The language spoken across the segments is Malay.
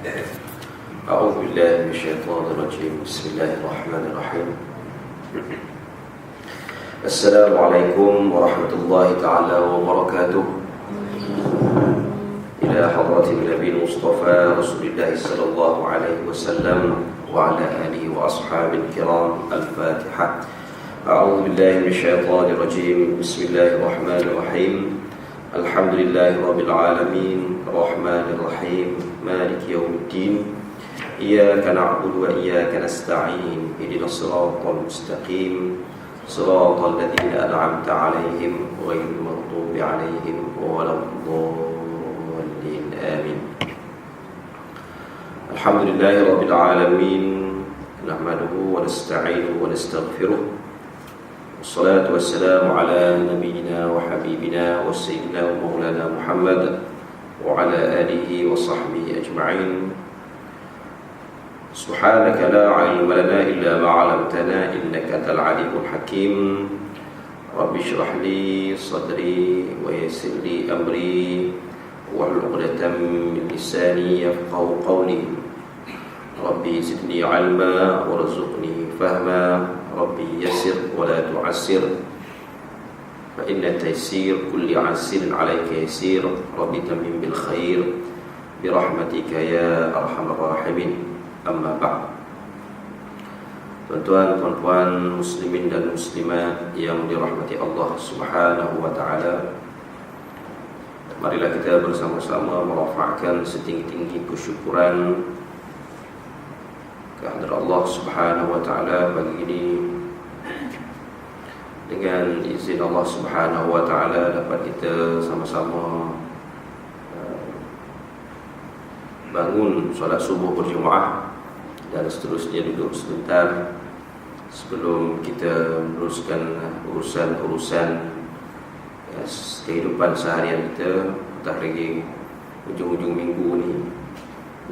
أعوذ بالله من الشيطان الرجيم. بسم الله الرحمن الرحيم. السلام عليكم ورحمة الله تعالى وبركاته. إلى حضرة النبي المصطفى رسول الله صلى الله عليه وسلم وعلى آله وأصحابه الكرام. الفاتحة. أعوذ بالله من الشيطان الرجيم. بسم الله الرحمن الرحيم. الحمد لله رب العالمين الرحمن الرحيم مالك يوم الدين. إياك نعبد وإياك نستعين. اهدنا الصراط المستقيم صراط الذين أنعمت عليهم غير المغضوب عليهم ولا الضالين. آمين. الحمد لله رب العالمين نحمده ونستعينه ونستغفره. والصلاة والسلام على نبينا وحبيبنا وسيدنا ومولانا محمد وعلى آله وصحبه أجمعين. سبحانك لا علم لنا إلا ما علمتنا إنك أنت العليم الحكيم. رب اشرح لي صدري ويسر لي أمري واحلل عقدة من لساني يفقهوا قولي. ربي زدني علما وارزقني فهما. ربي يسر ولا تعسر فإن تيسير كل عسير عليك يسير. ربي تمم بالخير برحمتك يا أرحم الراحمين. Amma ba'd. Tuan-tuan, puan-puan, muslimin dan muslimat yang dirahmati Allah Subhanahu wa taala. Marilah kita bersama-sama merafa'kan setinggi-tinggi kesyukuran kehadirat Allah Subhanahu wa taala pagi ini. Dengan izin Allah Subhanahu wa taala dapat kita sama-sama bangun solat subuh berjemaah dan seterusnya duduk sebentar sebelum kita meneruskan urusan-urusan kehidupan seharian kita. Entah lagi hujung-hujung minggu ni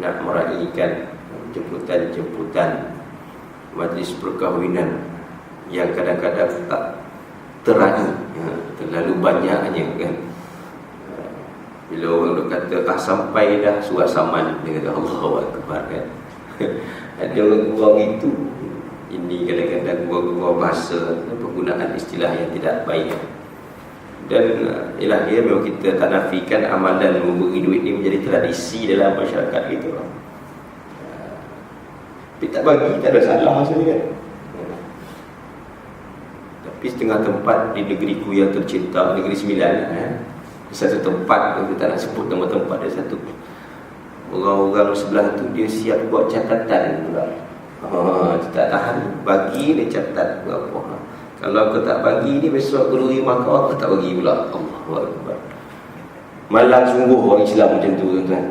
nak meraihkan jemputan-jemputan majlis perkahwinan yang kadang-kadang tak teraih, terlalu banyaknya kan. Bila orang kata tak sampai dah surat saman, dia kata Allahu Akbar kan. Ada orang gurau itu. Ini kadang-kadang gurau bahasa, penggunaan istilah yang tidak baik. Dan ialah dia memang kita tak nafikan amalan memberi duit ni menjadi tradisi dalam masyarakat kita. Tapi tak bagi, tak ada salah sebenarnya kan. Tapi setengah tempat di negeriku yang tercinta, Negeri Sembilan, satu tempat, kita tak nak sebut nama tempat dia, satu orang-orang sebelah tu dia siap buat catatan pula. Tak tahan, bagi dia catat berapa. Kalau aku tak bagi ni, besok aku duri maka aku tak bagi pula. Allahu Akbar. Malang sungguh orang Islam macam tu, tuan-tuan.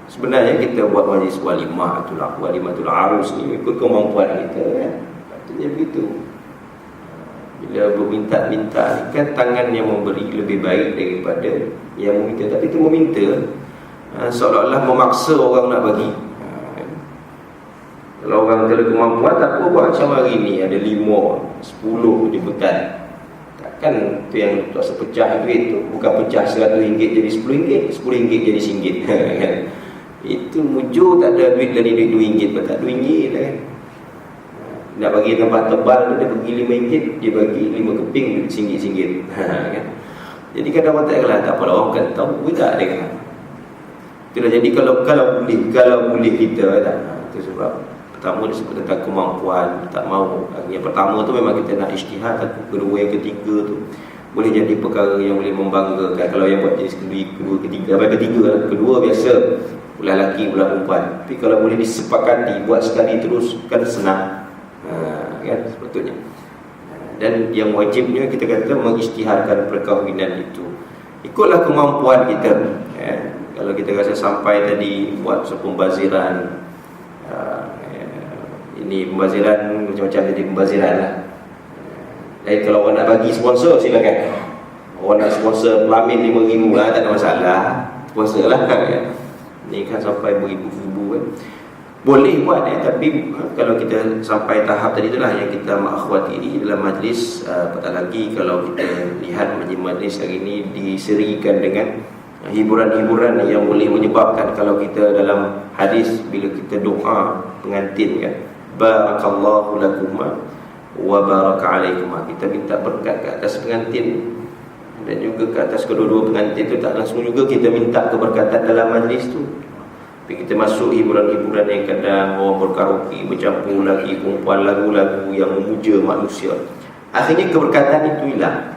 Sebenarnya kita buat majlis walimatul arus ni ikut kemampuan kita kan. Patutnya begitu. Bila berminta-minta ni kan tangan yang memberi lebih baik daripada yang meminta. Tapi itu meminta seolah-olah memaksa orang nak bagi. Kalau orang ada kemampuan, tak apa buat macam hari ni ada 5, 10 jemputan. Takkan tu yang tak sepecah duit tu, bukan pecah RM100 jadi RM10, RM10 jadi RM1 kan. Itu mujur tak ada duit dari duit RM2 pun tak RM2 lah kan. Nak bagi tempat tebal dia bagi RM5, dia bagi 5 keping RM1 kan. Jadi kadang orang tak kalah, tak apa orang kan tahu tak dia kan. Itulah jadi kalau boleh kita tak. Itu sebab pertama dia sebut tentang kemampuan, tak mau. Yang pertama tu memang kita nak ijtihad, kedua yang ketiga tu boleh jadi perkara yang boleh membanggakan. Kalau yang buat jenis kedua, ketiga, kedua biasa ulah lelaki, ulah perempuan. Tapi kalau boleh disepakati buat sekali terus kan senang. Kan sepatutnya. Dan yang wajibnya kita kata mengisytiharkan perkahwinan itu ikutlah kemampuan kita. Kalau kita rasa sampai tadi buat pembaziran, ini pembaziran macam-macam, jadi pembaziran lah. Dan kalau orang nak bagi sponsor silakan. Orang nak sponsor pelamin RM5,000 lah, tak ada masalah, sponsor lah kan. Ni kan sampai beribu-ribu kan. Boleh buat tapi kalau kita sampai tahap tadi itulah yang kita makhwatiri dalam majlis. Apatah lagi kalau kita lihat majlis hari ini diserikan dengan hiburan-hiburan yang boleh menyebabkan, kalau kita dalam hadis bila kita doa pengantin kan, barakallahu lakuma wa baraka alaikuma, kita minta berkat ke atas pengantin dan juga ke atas kedua-dua pengantin tu, tak langsung juga kita minta keberkatan dalam majlis tu. Tapi kita masuk hiburan-hiburan yang kadang orang berkaraoke, bercampur lagi kumpulan lagu-lagu yang memuja manusia, akhirnya keberkatan itu hilang.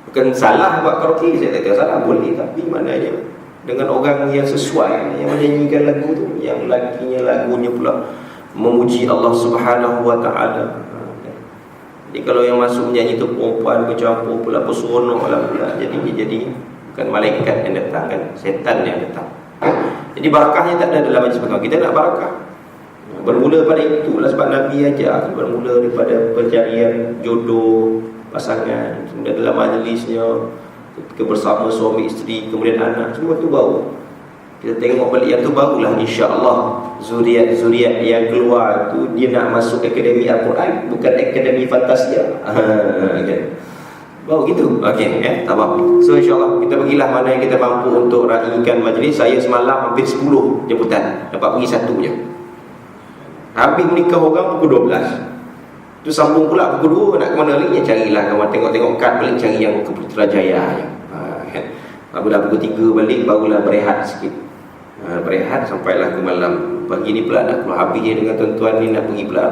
Bukan salah buat karaoke, saya tak kata salah, boleh, tapi maknanya dengan orang yang sesuai, yang menyanyikan lagu tu, yang lagunya pula memuji Allah Subhanahu wa taala. Jadi kalau yang masuk menyanyi tu perempuan bercampur pula berseronok lah pula, jadi bukan malaikat yang datang kan, setan yang datang. Jadi barakahnya tak ada dalam majlis perkahwinan. Kita nak barakah, bermula pada itulah sebab Nabi ajar, bermula daripada pencarian jodoh pasangan, kemudian dalam majlisnya ketika bersama suami isteri, kemudian anak, semua tu baru kita tengok balik. Yang tu barulah insya-Allah zuriat yang keluar tu dia nak masuk akademi Al-Quran, bukan akademi Fantasia. Kan? Baru gitu. Okey, tak apa. So insya-Allah kita pergilah mana yang kita mampu untuk raikan majlis. Saya semalam hampir 10 jemputan, dapat pergi satu je. Habis menikah orang pukul 12. Tu sambung pula pukul 2, nak ke mana lagi? Carilah kawan, tengok-tengok kad balik, cari yang ke Putrajaya je. Kan? Apabila pukul 3 balik, barulah berehat sikit. Berehat sampailah ke malam. Pagi ni pula nak keluar, habis je dengan tuan-tuan ni nak pergi pula.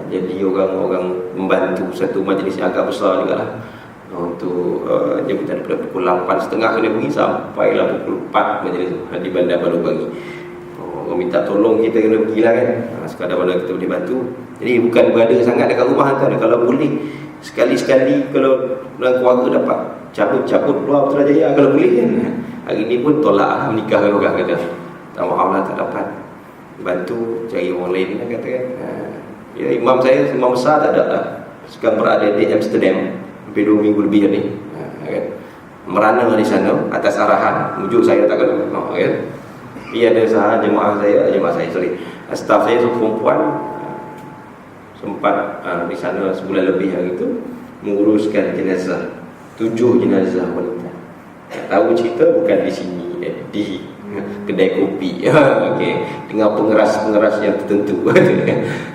Jadi orang-orang membantu satu majlis yang agak besar jugalah untuk jemputan daripada pukul 8.30 kena pergi sampailah pukul 4 majlis di Bandar Baru Pagi. Orang minta tolong, kita kena pergilah kan, sekadar mana kita boleh bantu. Jadi bukan berada sangat dekat rumah kan. Kalau boleh sekali-sekali, kalau dalam keluarga dapat cabut keluar Putrajaya kalau boleh kan. Hari ni pun tolak lah menikahkan orang, kata tak maaf lah, tak dapat bantu, cari orang lain lah kata kan. Ya, imam saya, imam besar tak ada lah, sekarang berada di Amsterdam hampir 2 minggu lebih ni kan. Merana di sana atas arahan, mujuk saya tak kena kan. Dia ada jemaah saya staff saya perempuan, sempat di sana sebulan lebih hari itu menguruskan jenazah 7 jenazah wanita. Tak tahu cerita bukan di sini, di kedai kopi. Okey, dengan pengeras-pengeras yang tertentu.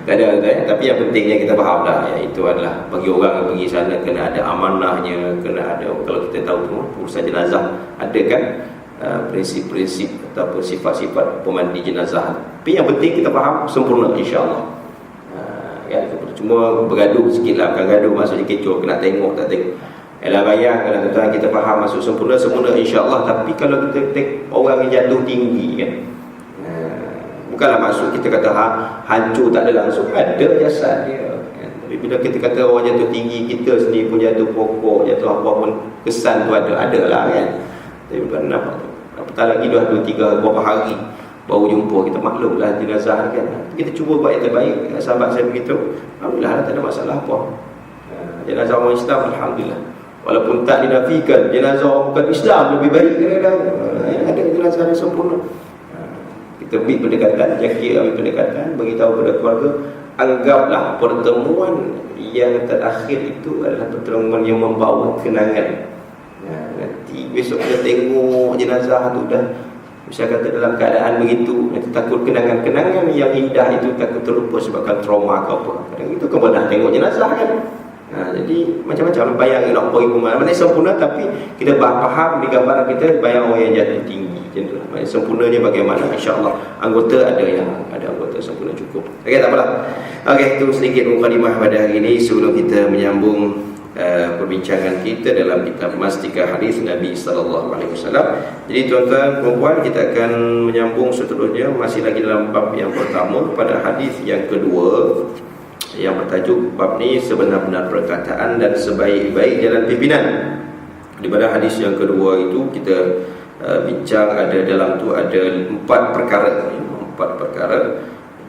Tak ada, tapi yang pentingnya kita faham lah, iaitu adalah bagi orang yang pergi sana kena ada amanahnya, kena ada, kalau kita tahu tu urusan jenazah ada kan prinsip-prinsip ataupun sifat-sifat pemandi jenazah. Tapi yang penting kita faham sempurna insya-Allah. Ya, cuma bergaduh sikit lah, bukan gaduh maksudnya kecoh, kena tengok tak tengok. Elah bayang kalau tuan kita faham masuk sempurna insya-Allah. Tapi kalau kita tengok orang yang jatuh tinggi kan, bukanlah maksud kita kata hancur tak ada, langsung ada jasad dia kan. Tapi bila kita kata orang jatuh tinggi, kita sendiri pun jatuh pokok, jatuh apa pun, kesan tu ada lah kan. Tapi bukan nampak tu, apatah lagi 2-3 berapa hari baru jumpa, kita maklumlah jenazah kan. Kita cuba buat yang terbaik. Sahabat saya begitu, alhamdulillah tak ada masalah apa. Jenazah orang Islam alhamdulillah, walaupun tak dinafikan jenazah orang bukan Islam lebih baik kadang-kadang. Ada jenazah yang sempurna. Kita beri pendekatan, ambil pendekatan, beritahu kepada keluarga, anggaplah pertemuan yang terakhir itu adalah pertemuan yang membawa kenangan. Nanti besok kita tengok jenazah tu dah, misalnya kata dalam keadaan begitu, nanti takut kenangan-kenangan yang indah itu takut terlupa sebabkan trauma ke apa. Kadang itu kemudian tengok jenazah kan. Jadi macam-macam bayang nak pergi rumah. Maknanya sempurna, tapi kita faham di gambaran kita bayang orang yang jatuh tinggi. Macam tu. Maknanya sempurnanya bagaimana, insya-Allah anggota ada anggota sempurna cukup. Okey, tak apalah. Okey, itu sedikit mukadimah pada hari ini sebelum kita menyambung perbincangan kita dalam kitab Mastika Hadis Nabi sallallahu alaihi wasallam. Jadi tuan-tuan perempuan, kita akan menyambung seterusnya masih lagi dalam bab yang pertama pada hadis yang kedua yang bertajuk bab ni sebenar-benar perkataan dan sebaik-baik jalan pimpinan. Di pada hadis yang kedua itu kita bincang ada dalam tu ada 4 perkara.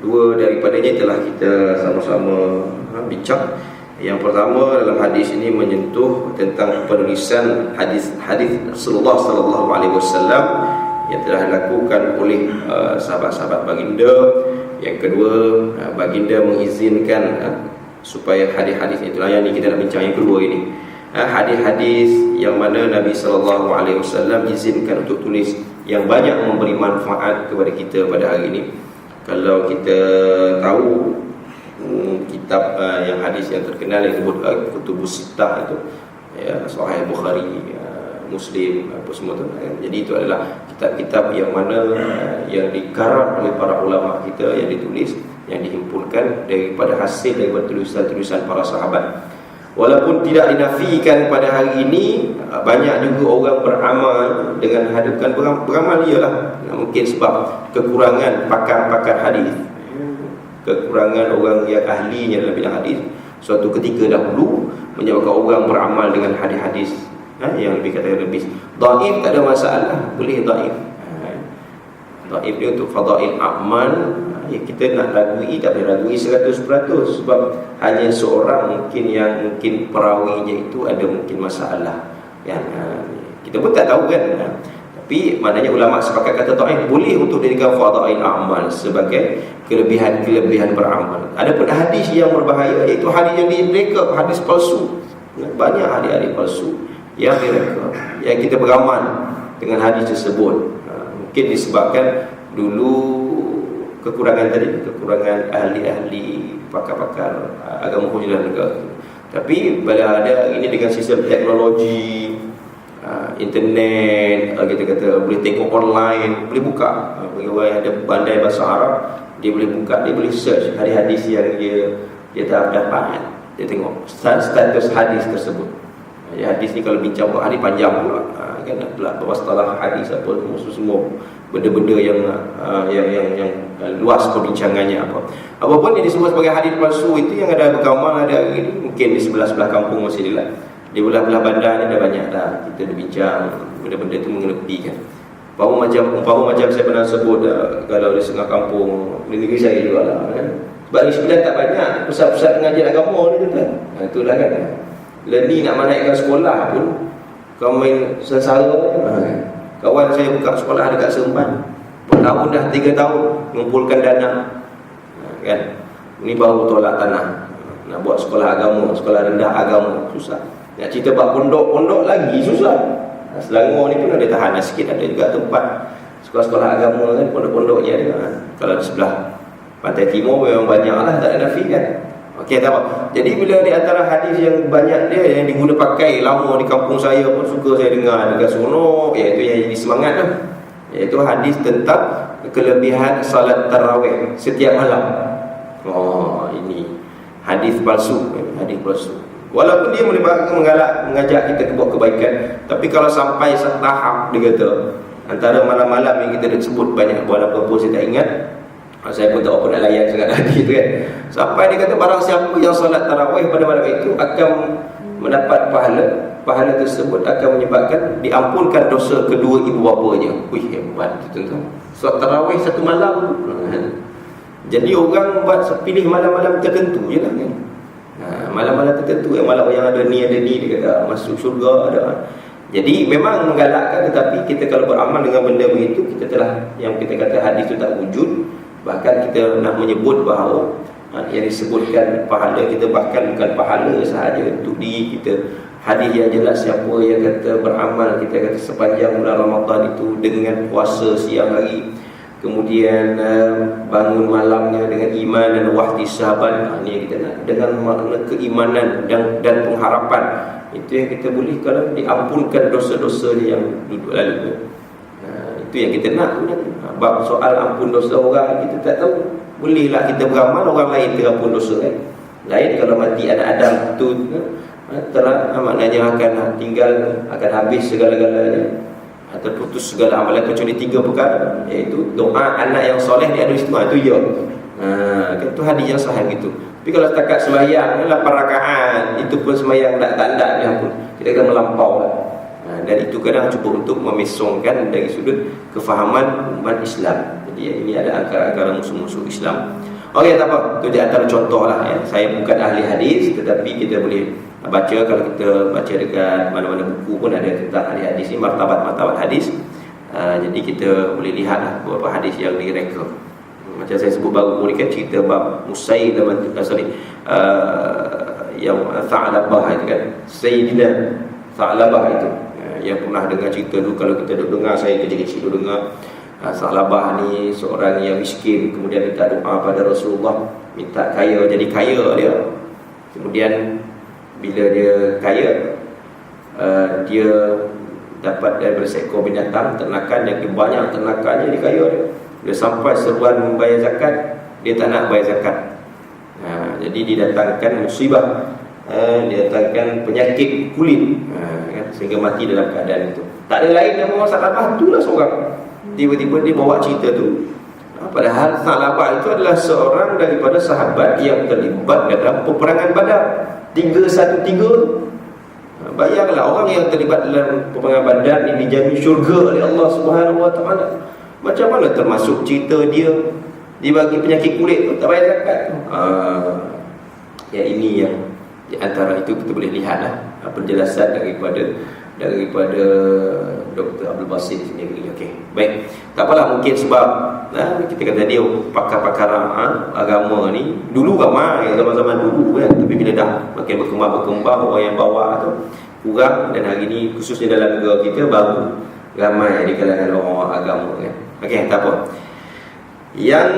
2 daripadanya telah kita sama-sama bincang. Yang pertama dalam hadis ini menyentuh tentang penulisan hadis Rasulullah sallallahu alaihi wasallam yang telah dilakukan oleh sahabat-sahabat baginda. Yang kedua, baginda mengizinkan supaya hadis-hadis itulah yang kita nak bincang yang kedua ini. hadis-hadis yang mana Nabi SAW izinkan untuk tulis, yang banyak memberi manfaat kepada kita pada hari ini. Kalau kita tahu kitab yang hadis yang terkenal yang disebut Kutubus Sittah itu, ya, Sahih Bukhari, Muslim, apa semua tu. Jadi itu adalah kitab-kitab yang mana yang dikarang oleh para ulama kita, yang ditulis, yang dihimpunkan daripada hasil daripada tulisan-tulisan para sahabat. Walaupun tidak dinafikan pada hari ini, banyak juga orang beramal dengan hadukan beramal ialah mungkin sebab kekurangan pakar-pakar hadis, kekurangan orang yang ahlinya dalam bidang hadis. Suatu ketika dahulu menyebabkan orang beramal dengan hadis-hadis yang lebih dhaif, tak ada masalah, boleh dhaif. Dhaif dia untuk fadail amal, kita nak ragui, tak boleh ragui 100%, sebab hanya seorang mungkin perawinya itu ada mungkin masalah, ya. Kita pun tak tahu kan. Tapi maknanya ulama sepakat kata dhaif boleh untuk dijadikan fadail amal sebagai kelebihan beramal. Adapun hadis yang berbahaya, iaitu hadis yang direka, hadis palsu. Banyak hadis-hadis palsu yang direka, yang kita beramal dengan hadis tersebut. Mungkin disebabkan dulu kekurangan ahli-ahli, pakar-pakar agama hukum dan negara. Tapi bila ada ini dengan sistem teknologi, internet, kita kata boleh tengok online, boleh buka. Bagi orang yang ada pandai bahasa Arab, dia boleh buka, dia boleh search hadis-hadis yang dia tak dapat. Dia tengok status hadis tersebut. Hadis ni kalau bincang buat hadis panjang pula, kan, nak masalah hadis apa semua benda-benda yang luas perbincangannya apapun yang disebut sebagai hadis palsu itu, yang ada beramal ada ini, mungkin di sebelah-sebelah kampung masih di belah-belah bandar ni dah banyak dah kita berbincang benda-benda itu mengenepikan. Umpama macam saya pernah sebut, kalau di setengah kampung di negeri saya juga lah, kan? Sebab di sebelah tak banyak pusat-pusat pengajian agama ni kan. Itulah kan. Ni nak menaikkan sekolah pun kau main sengsara. Kawan saya buka sekolah dekat Seremban, bertahun dah 3 tahun mengumpulkan dana, kan. Ni baru tolak tanah, nak buat sekolah agama, sekolah rendah agama, susah. Nak cerita buat pondok lagi susah. Selangor ni pun ada tahanan sikit, ada juga tempat sekolah-sekolah agama kan, pondok-pondoknya ada. Kalau di sebelah Pantai Timur memang banyak lah, tak ada nafi kan. Okey, tak apa. Jadi bila di antara hadis yang banyak dia yang diguna pakai lama di kampung saya pun suka saya dengar dekat seronok, iaitu yang jadi semangat lah, iaitu hadis tentang kelebihan salat tarawih setiap malam. Ini hadis palsu, hadis palsu. Walaupun dia mengajak kita buat kebaikan, tapi kalau sampai tahap dia kata antara malam-malam yang kita sebut banyak buat apa-apa saya tak ingat. Saya pun tak apa nak layan sangat hadis tu kan. Sampai dia kata barang siapa yang solat tarawih pada malam itu akan mendapat pahala tersebut akan menyebabkan diampunkan dosa kedua ibu bapanya. Wih, hebat tu tuan-tuan. Solat tarawih satu malam. Jadi orang buat pilih malam-malam tertentu je lah kan. Malam-malam tertentu, malam yang ada ni dia kata masuk syurga ada. Jadi memang menggalakkan, tetapi kita kalau beramal dengan benda begitu, kita telah, yang kita kata hadis itu tak wujud. Bahkan kita nak menyebut bahawa yang disebutkan pahala kita, bahkan bukan pahala sahaja untuk diri kita. Hadis yang jelas, siapa yang kata beramal, kita kata sepanjang bulan Ramadan itu dengan puasa siang hari, kemudian bangun malamnya dengan iman dan wahtisaban, ini kita nak dengan makna keimanan dan pengharapan. Itu yang kita boleh kalau diampunkan dosa-dosa yang duduk lalu. Itu yang kita nak. Bab soal ampun dosa orang kita tak tahu. Bolehlah kita beramal orang lain terampun dosa kan. Lain kalau mati anak Adam tu maknanya akan tinggal, akan habis segala-galanya, terputus segala amalan kecuali 3 perkara, iaitu doa anak yang soleh ni ada di situ. Itu ya. Kan tu hadis yang sahih gitu. Tapi kalau setakat sembahyang 8 rakaat, itu pun sembahyang tak tanda dia pun kita akan melampau lah. Dan itu kadang cuba untuk memesongkan dari sudut kefahaman umat Islam. Jadi ini ada angkara-angkara musuh-musuh Islam. Okey, tak apa, itu di antara contoh lah ya. Saya bukan ahli hadis, tetapi kita boleh baca. Kalau kita baca dekat mana-mana buku pun ada tentang ahli hadis ni, martabat-martabat hadis. Jadi kita boleh lihat lah beberapa hadis yang direka. Macam saya sebut baru ni kan, cerita bab Musailamah yang Tha'labah itu kan, Sayyidina Tha'labah itu, yang pernah dengar cerita tu. Kalau kita duduk dengar, saya kecil-kecil duduk dengar, Tha'labah ni seorang yang miskin, kemudian minta doa pada Rasulullah, minta kaya, jadi kaya dia. Kemudian bila dia kaya, dia dapat daripada seekor binatang ternakan yang banyak ternakannya, dia kaya dia. Dia sampai seruan membayar zakat, dia tak nak bayar zakat. Jadi didatangkan musibah, didatangkan penyakit kulit, kan? Sehingga mati dalam keadaan itu. Tak ada lain yang bawa Tha'labah, itulah seorang. Tiba-tiba dia bawa cerita tu. Padahal Tha'labah itu adalah seorang daripada sahabat yang terlibat dalam peperangan Badar 313. Bayanglah orang yang terlibat dalam peperangan Badar ini dijamin syurga oleh Allah Subhanahu Wa Taala. Macam mana termasuk cerita dia dibagi penyakit kulit tu tak bayar zakat? Ya, ini yang di antara itu kita boleh lihatlah penjelasan daripada Dr. Abdul Basit sendiri. Okey, baik. Tak apalah, mungkin sebab kita kata dia pakar-pakar agama ni dulu ramai, zaman-zaman dulu kan, tapi bila dah makin berkembang orang yang bawa tu kurang, dan hari ni khususnya dalam negara kita baru ramai di kalangan orang agama kan. Okey, tak apa. Yang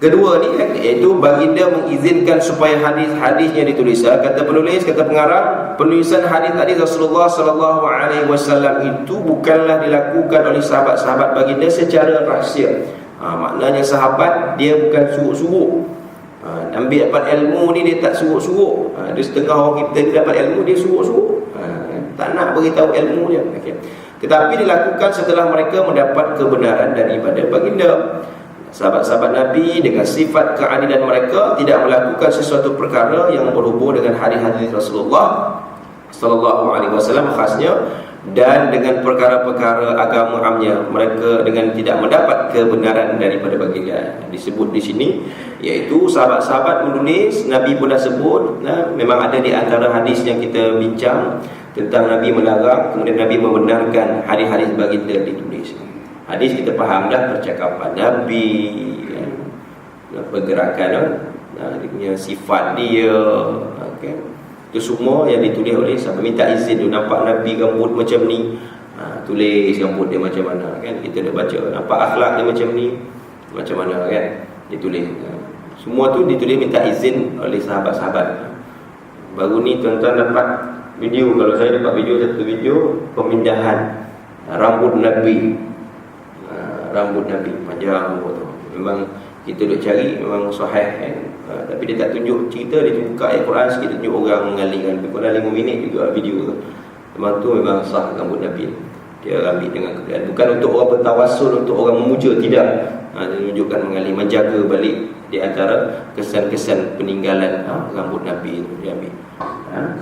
kedua ni iaitu baginda mengizinkan supaya hadis-hadisnya ditulis. Kata penulis, kata pengarang, penulisan hadis-hadis Rasulullah sallallahu alaihi wasallam itu bukanlah dilakukan oleh sahabat-sahabat baginda secara rahsia. Maknanya sahabat dia bukan suruh-suruh. Ambil dapat ilmu ni dia tak suruh-suruh. Ada setengah orang kita dia dapat ilmu dia suruh-suruh. Tak nak beritahu ilmu dia. Okay. Tetapi dilakukan setelah mereka mendapat kebenaran daripada baginda. Sahabat-sahabat Nabi dengan sifat keadilan mereka tidak melakukan sesuatu perkara yang berhubung dengan hadis-hadis Rasulullah sallallahu alaihi wasallam khasnya, dan dengan perkara-perkara agama amnya mereka dengan tidak mendapat kebenaran daripada baginda. Disebut di sini iaitu sahabat-sahabat menulis, Nabi pun dah sebut. Memang ada di antara hadis yang kita bincang tentang Nabi melarang, kemudian Nabi membenarkan hadis-hadis baginda ditulis. Hadis kita faham dah percakapan Nabi, pergerakan dia punya sifat dia, okay. Itu semua yang ditulis oleh sahabat. Minta izin tu, nampak Nabi rambut macam ni, tulis rambut dia macam mana kan, kita dah baca. Nampak akhlak dia macam ni, macam mana kan, ditulis. Semua tu ditulis minta izin oleh sahabat-sahabat. Baru ni tuan-tuan dapat video, kalau saya dapat video, satu video pemindahan rambut Nabi. Rambut Nabi panjang tu. Memang kita duk cari, memang sahih kan. Tapi dia tak tunjuk cerita, dia buka ayat Quran sikit, dia tunjuk orang mengalihkan. Lebih kurang 5 minit juga video tu. Memang tu memang sah rambut Nabi. Dia ambil dengan keadaan. Bukan untuk orang bertawassul, untuk orang memuja, tidak. Dia menunjukkan mengalih, menjaga balik di antara kesan-kesan peninggalan rambut Nabi tu dia ambil.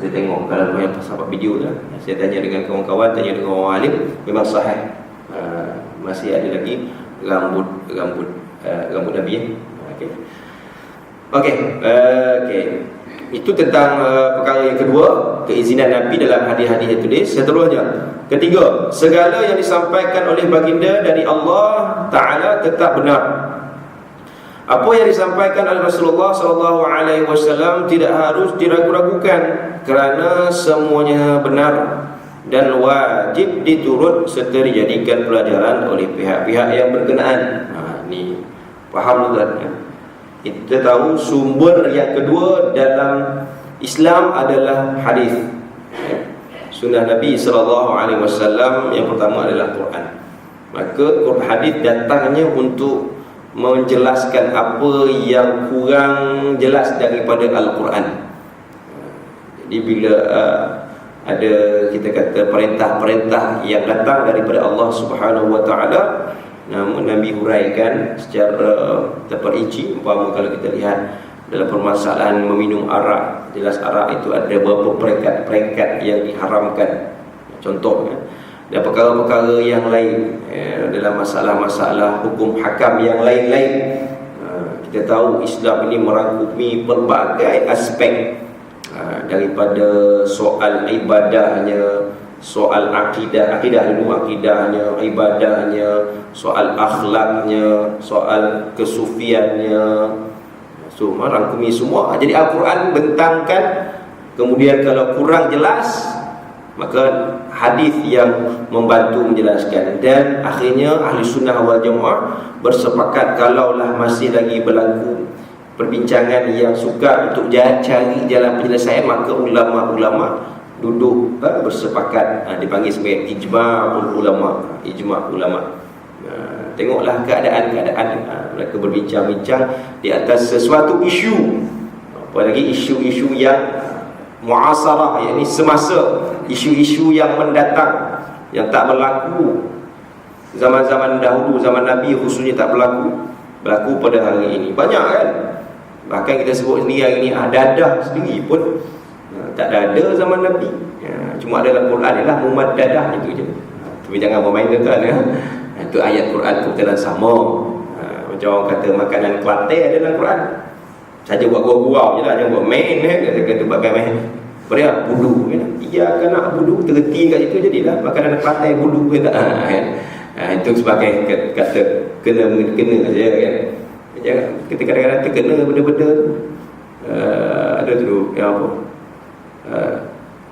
Saya tengok kalau yang sahabat video tu, saya tanya dengan kawan-kawan, tanya dengan orang alim, memang sahih. Masih ada lagi rambut Nabi. Okey. Itu tentang perkara yang kedua, keizinan Nabi dalam hadis-hadis yang tulis. Seterusnya, ketiga, segala yang disampaikan oleh baginda dari Allah Ta'ala tetap benar. Apa yang disampaikan oleh Rasulullah sallallahu alaihi wasallam tidak harus diragu-ragukan, kerana semuanya benar dan wajib diturut serta dijadikan pelajaran oleh pihak-pihak yang berkenaan. Ni faham tak? Kita tahu sumber yang kedua dalam Islam adalah hadis. Sunnah Nabi sallallahu alaihi wasallam yang pertama adalah Quran. Maka hadis datangnya untuk menjelaskan apa yang kurang jelas daripada Al-Quran. Jadi bila ada kita kata perintah-perintah yang datang daripada Allah Subhanahu Wa Taala, namun Nabi huraikan secara terperinci. Umpama kalau kita lihat dalam permasalahan meminum arak, jelas arak itu ada beberapa peringkat-peringkat yang diharamkan. Contohnya, dan perkara-perkara yang lain dalam masalah-masalah hukum hakam yang lain-lain. Kita tahu Islam ini merangkumi pelbagai aspek, daripada soal ibadahnya, soal akidahnya, ibadahnya, soal akhlaknya, soal kesufiannya, So rangkumi semua. Jadi Al-Quran bentangkan. Kemudian kalau kurang jelas, maka hadis yang membantu menjelaskan. Dan akhirnya ahli sunnah wal jamaah bersepakat, kalaulah masih lagi berlaku perbincangan yang sukar untuk cari jalan penyelesaian, maka ulama-ulama duduk bersepakat, dipanggil sebagai ijma'ul ulama. Ijma' ulama. Tengoklah keadaan-keadaan mereka berbincang-bincang di atas sesuatu isu, apalagi isu-isu yang muasarah, yakni semasa, isu-isu yang mendatang, yang tak berlaku zaman-zaman dahulu, zaman Nabi khususnya tak berlaku pada hari ini. Banyak kan, bahkan kita sebut sendiri hari ini, dadah sendiri pun tak ada zaman Nabi. Cuma ada dalam Quran ialah mumat dadah itu je. Tapi jangan bermain tuan ya. Itu ayat Quran kebetulan sama. Macam orang kata makanan Kelantan ada dalam Quran. Saja buat gurau-gurau je lah, jangan buat main kata buat main. Beriak budu kan. Iya kan nak budu tergeti kat situ, jadilah makanan Kelantan budu ke tak. Itu sebagai kata kena saja kan. Kita kadang-kadang terkena benda-benda ada tu yang apa?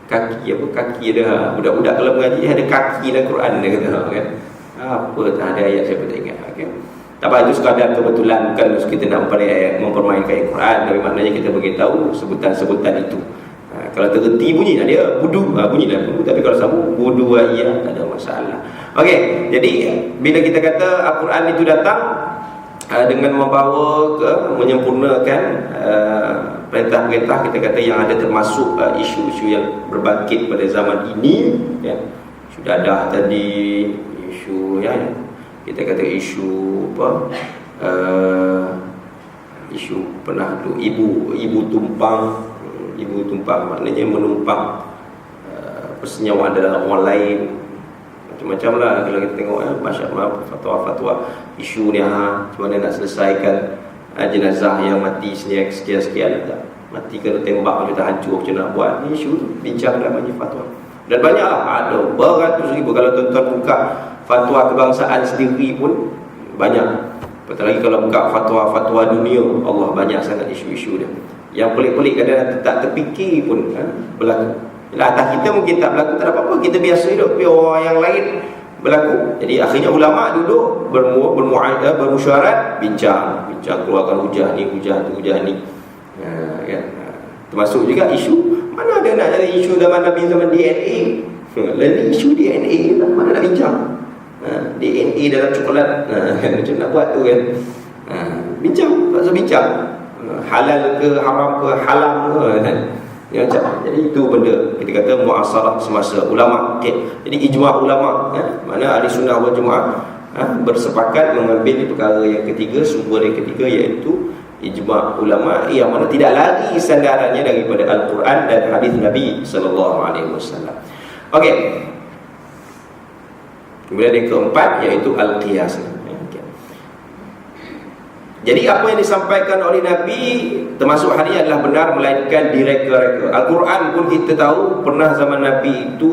Kaki ada budak-budak kalau mengaji ada kaki dalam Quran dia kata kan. Apa tak ada ayat saya pun tak ingat kan. Tak apa, itu sekadar kebetulan, bukan kita nak mempermainkan ayat Quran, tapi maknanya kita beritahu sebutan-sebutan itu. Kalau terhenti bunyi dia budu, bunyilah budu, tapi kalau sambung budu iya tak ada masalah. Okey, jadi bila kita kata Al-Quran itu datang dengan membawa menyempurnakan perintah-perintah, kita kata yang ada termasuk isu-isu yang berbangkit pada zaman ini ya. Sudah ada tadi isu ya, kita kata isu apa, isu pernah tu ibu tumpang maknanya menumpang persenyawaan dalam orang lain, macam-macam lah. Kalau kita tengok masyarakat fatwa-fatwa isu ni macam mana nak selesaikan jenazah yang mati sekian-sekian, mati kena tembak, kita hancur, macam nak buat ni isu bincang dalam banyak fatwa. Dan banyaklah, ada beratus ribu. Kalau tuan-tuan buka fatwa kebangsaan sendiri pun banyak. Apatah lagi kalau buka fatwa-fatwa dunia, Allah, banyak sangat isu-isu dia. Yang pelik-pelik kadang-kadang tak terfikir pun berlaku. Atas kita mungkin tak berlaku, tak ada apa-apa, kita biasa hidup, tapi orang yang lain berlaku. Jadi akhirnya ulama duduk bermusyawarah, bincang keluarkan hujah ni kan. Termasuk juga isu, mana ada nak ada isu zaman Nabi, zaman DNA. Lain isu DNA lah, mana nak bincang DNA dalam coklat, macam nak buat tu kan. Bincang, tak usah bincang halal ke haram ke halam ke kan. Ya, macam. Jadi itu benda kita kata muasarah semasa ulama. Okay. Jadi ijma' ulama, mana ahli sunnah wal jamaah bersepakat mengambil perkara yang ketiga, sumber yang ketiga, iaitu ijma' ulama, yang mana tidak lari sandarannya daripada Al-Quran dan hadis Nabi sallallahu alaihi wasallam. Okey. Kemudian yang keempat iaitu al-qiyas. Jadi apa yang disampaikan oleh Nabi termasuk hari ini adalah benar, melainkan direka-reka. Al-Quran pun kita tahu pernah zaman Nabi itu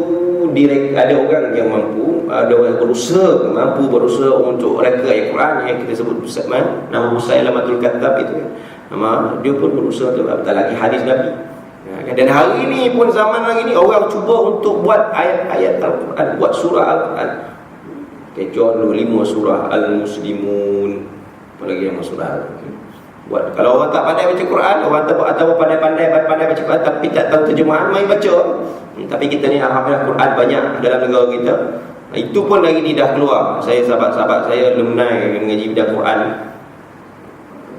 ada orang yang mampu, ada orang mampu berusaha untuk reka Al-Quran yang kita sebut nama Musailamatul Kadzdzab itu. Nama dia pun berusaha tu, apatah lagi hadis Nabi. Dan hari ini pun, zaman hari ini, orang cuba untuk buat ayat-ayat Al-Quran, buat surah Al-Quran. John 5 surah Al-Muslimun, apalagi yang surah buat. Kalau orang tak pandai baca Quran, orang atau pandai baca Quran tapi tak tahu terjemahan, main baca. Tapi kita ni alhamdulillah Quran banyak dalam negara kita. Itu pun lagi ni dah keluar. Saya sahabat-sahabat saya alumni mengaji bidang Quran,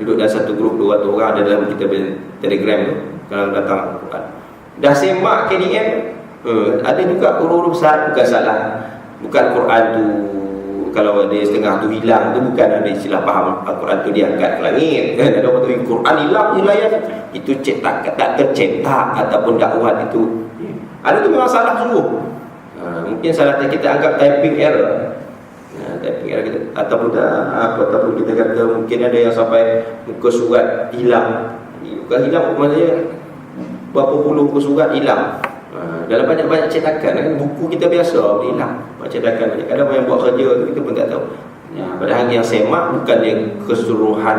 duduk dalam satu grup 200 orang ada dalam kita Telegram tu, kalau datang Quran. Dah semak KDM, ada juga urus besar, bukan salah. Bukan Quran tu kalau dia setengah tu hilang tu bukan ada istilah faham Al-Quran tu diangkat ke langit kan. Ada orang tu Quran hilang wilayah itu cetak tak tercetak ataupun dakwah itu. Ada tu memang salah sungguh. Mungkin salah kita anggap typing error. Typing error kita ataupun kita kata mungkin ada yang sampai muka surat hilang. Bukan hilang, maksudnya berapa puluh muka surat hilang. Dalam banyak-banyak cetakan kan, buku kita biasa hilang, cetakan banyak. Kadang yang buat kerja kita pun tak tahu. Padahal yang semak bukan yang keseluruhan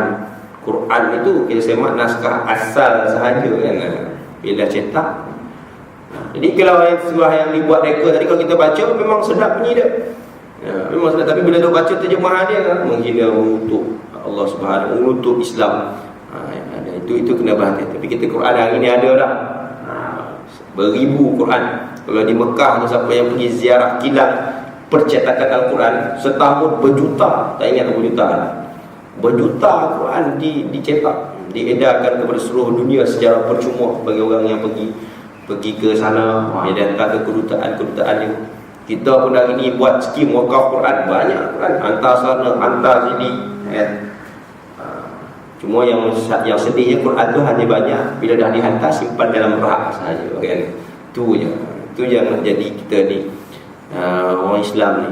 Quran itu kita semak naskah asal sahaja kan, bila cetak. Jadi kalau surah yang dibuat reka tadi, kalau kita baca memang sedap bunyi dia. Memang sedap, tapi bila dia baca terjemahan dia kan, menghina, mengutuk Allah Subhanahu, mengutuk Islam. Itu kena berhati. Tapi kita Quran hari ni ada dah. Beribu Quran. Kalau di Mekah tu, siapa yang pergi ziarah kilang percetakan Al-Quran, setahun berjuta, tak ingat berapa juta, berjuta Quran dicetak, diedarkan kepada seluruh dunia secara percuma bagi orang yang pergi ke sana, dia datang ke kedutaan yang kita pun hari ni buat skim wakaf Quran, banyak Quran, hantar sana, hantar sini kan. Cuma yang sedihnya Quran tu hanya banyak bila dah dihantar, simpan dalam rak sahaja kan. Itu yang jadi kita ni orang Islam ni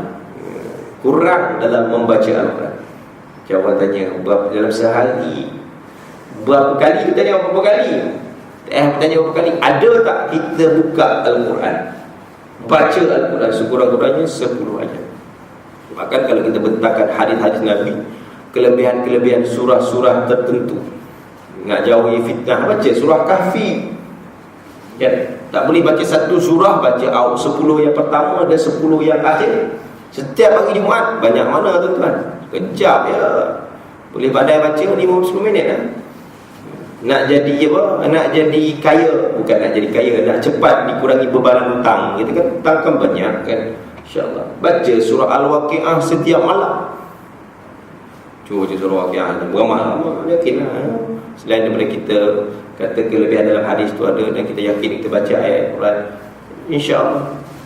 kurang dalam membaca Al-Quran. Jawab tanya dalam sehari berapa kali, kita tanya berapa kali, bertanya berapa kali, ada tak kita buka Al-Quran, baca Al-Quran sekurang-kurangnya 10 ayat. Bahkan kalau kita bentangkan hadis-hadis Nabi, kelebihan-kelebihan surah-surah tertentu, nak jauhi fitnah, baca surah Kahfi kan. Tak boleh baca satu surah, baca 10 yang pertama dan 10 yang akhir setiap hari Jumaat. Banyak mana tuan-tuan, kejap ya, boleh pandai baca 5-10 minit lah. Nak jadi apa? Nak jadi kaya, bukan nak jadi kaya, nak cepat dikurangi beban hutang. Kita kan hutang kan banyak kan, insya-Allah. Baca surah Al-Waqiah setiap malam. Cuba baca surah Al-Waqiah berapa malam, yakinlah. Selain daripada kita kata kelebihan dalam hadis tu ada, dan kita yakin kita baca ayat Quran, insya-Allah.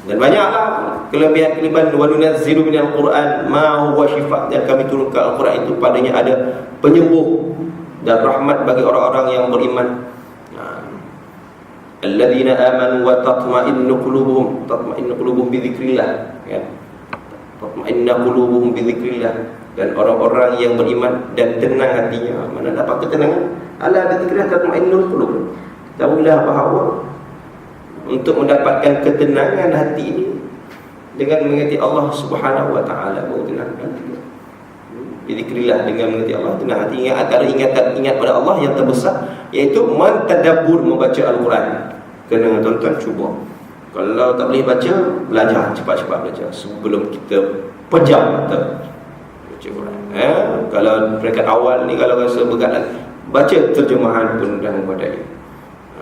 Dan banyaklah kelebihan-kelebihan. Wa nunazzilu minal Quran ma huwa shifa', dan kami turunkan Al-Quran itu padanya ada penyembuh dan rahmat bagi orang-orang yang beriman. Alladzina amanu wa tatma'innu qulubuhum bi dzikrillah ya. Tatma'innu qulubuhum bi dzikrillah, dan orang-orang yang beriman dan tenang hatinya. Mana dapat ketenangan? Ala dzikrillah tatma'innul qulub. Tahulah bahawa untuk mendapatkan ketenangan hati ini dengan mengingati Allah Subhanahu wa taala, baru tenang hati. Dzikrillah, dengan mengingati Allah tenang hati. Antara ingat pada Allah yang terbesar iaitu mentadabbur, membaca Al-Quran. Kena tuan-tuan cuba. Kalau tak boleh baca, belajar, cepat-cepat belajar sebelum kita pejam mata baca Quran. Kalau peringkat awal ni kalau rasa berat, baca terjemahan pun dah memadai.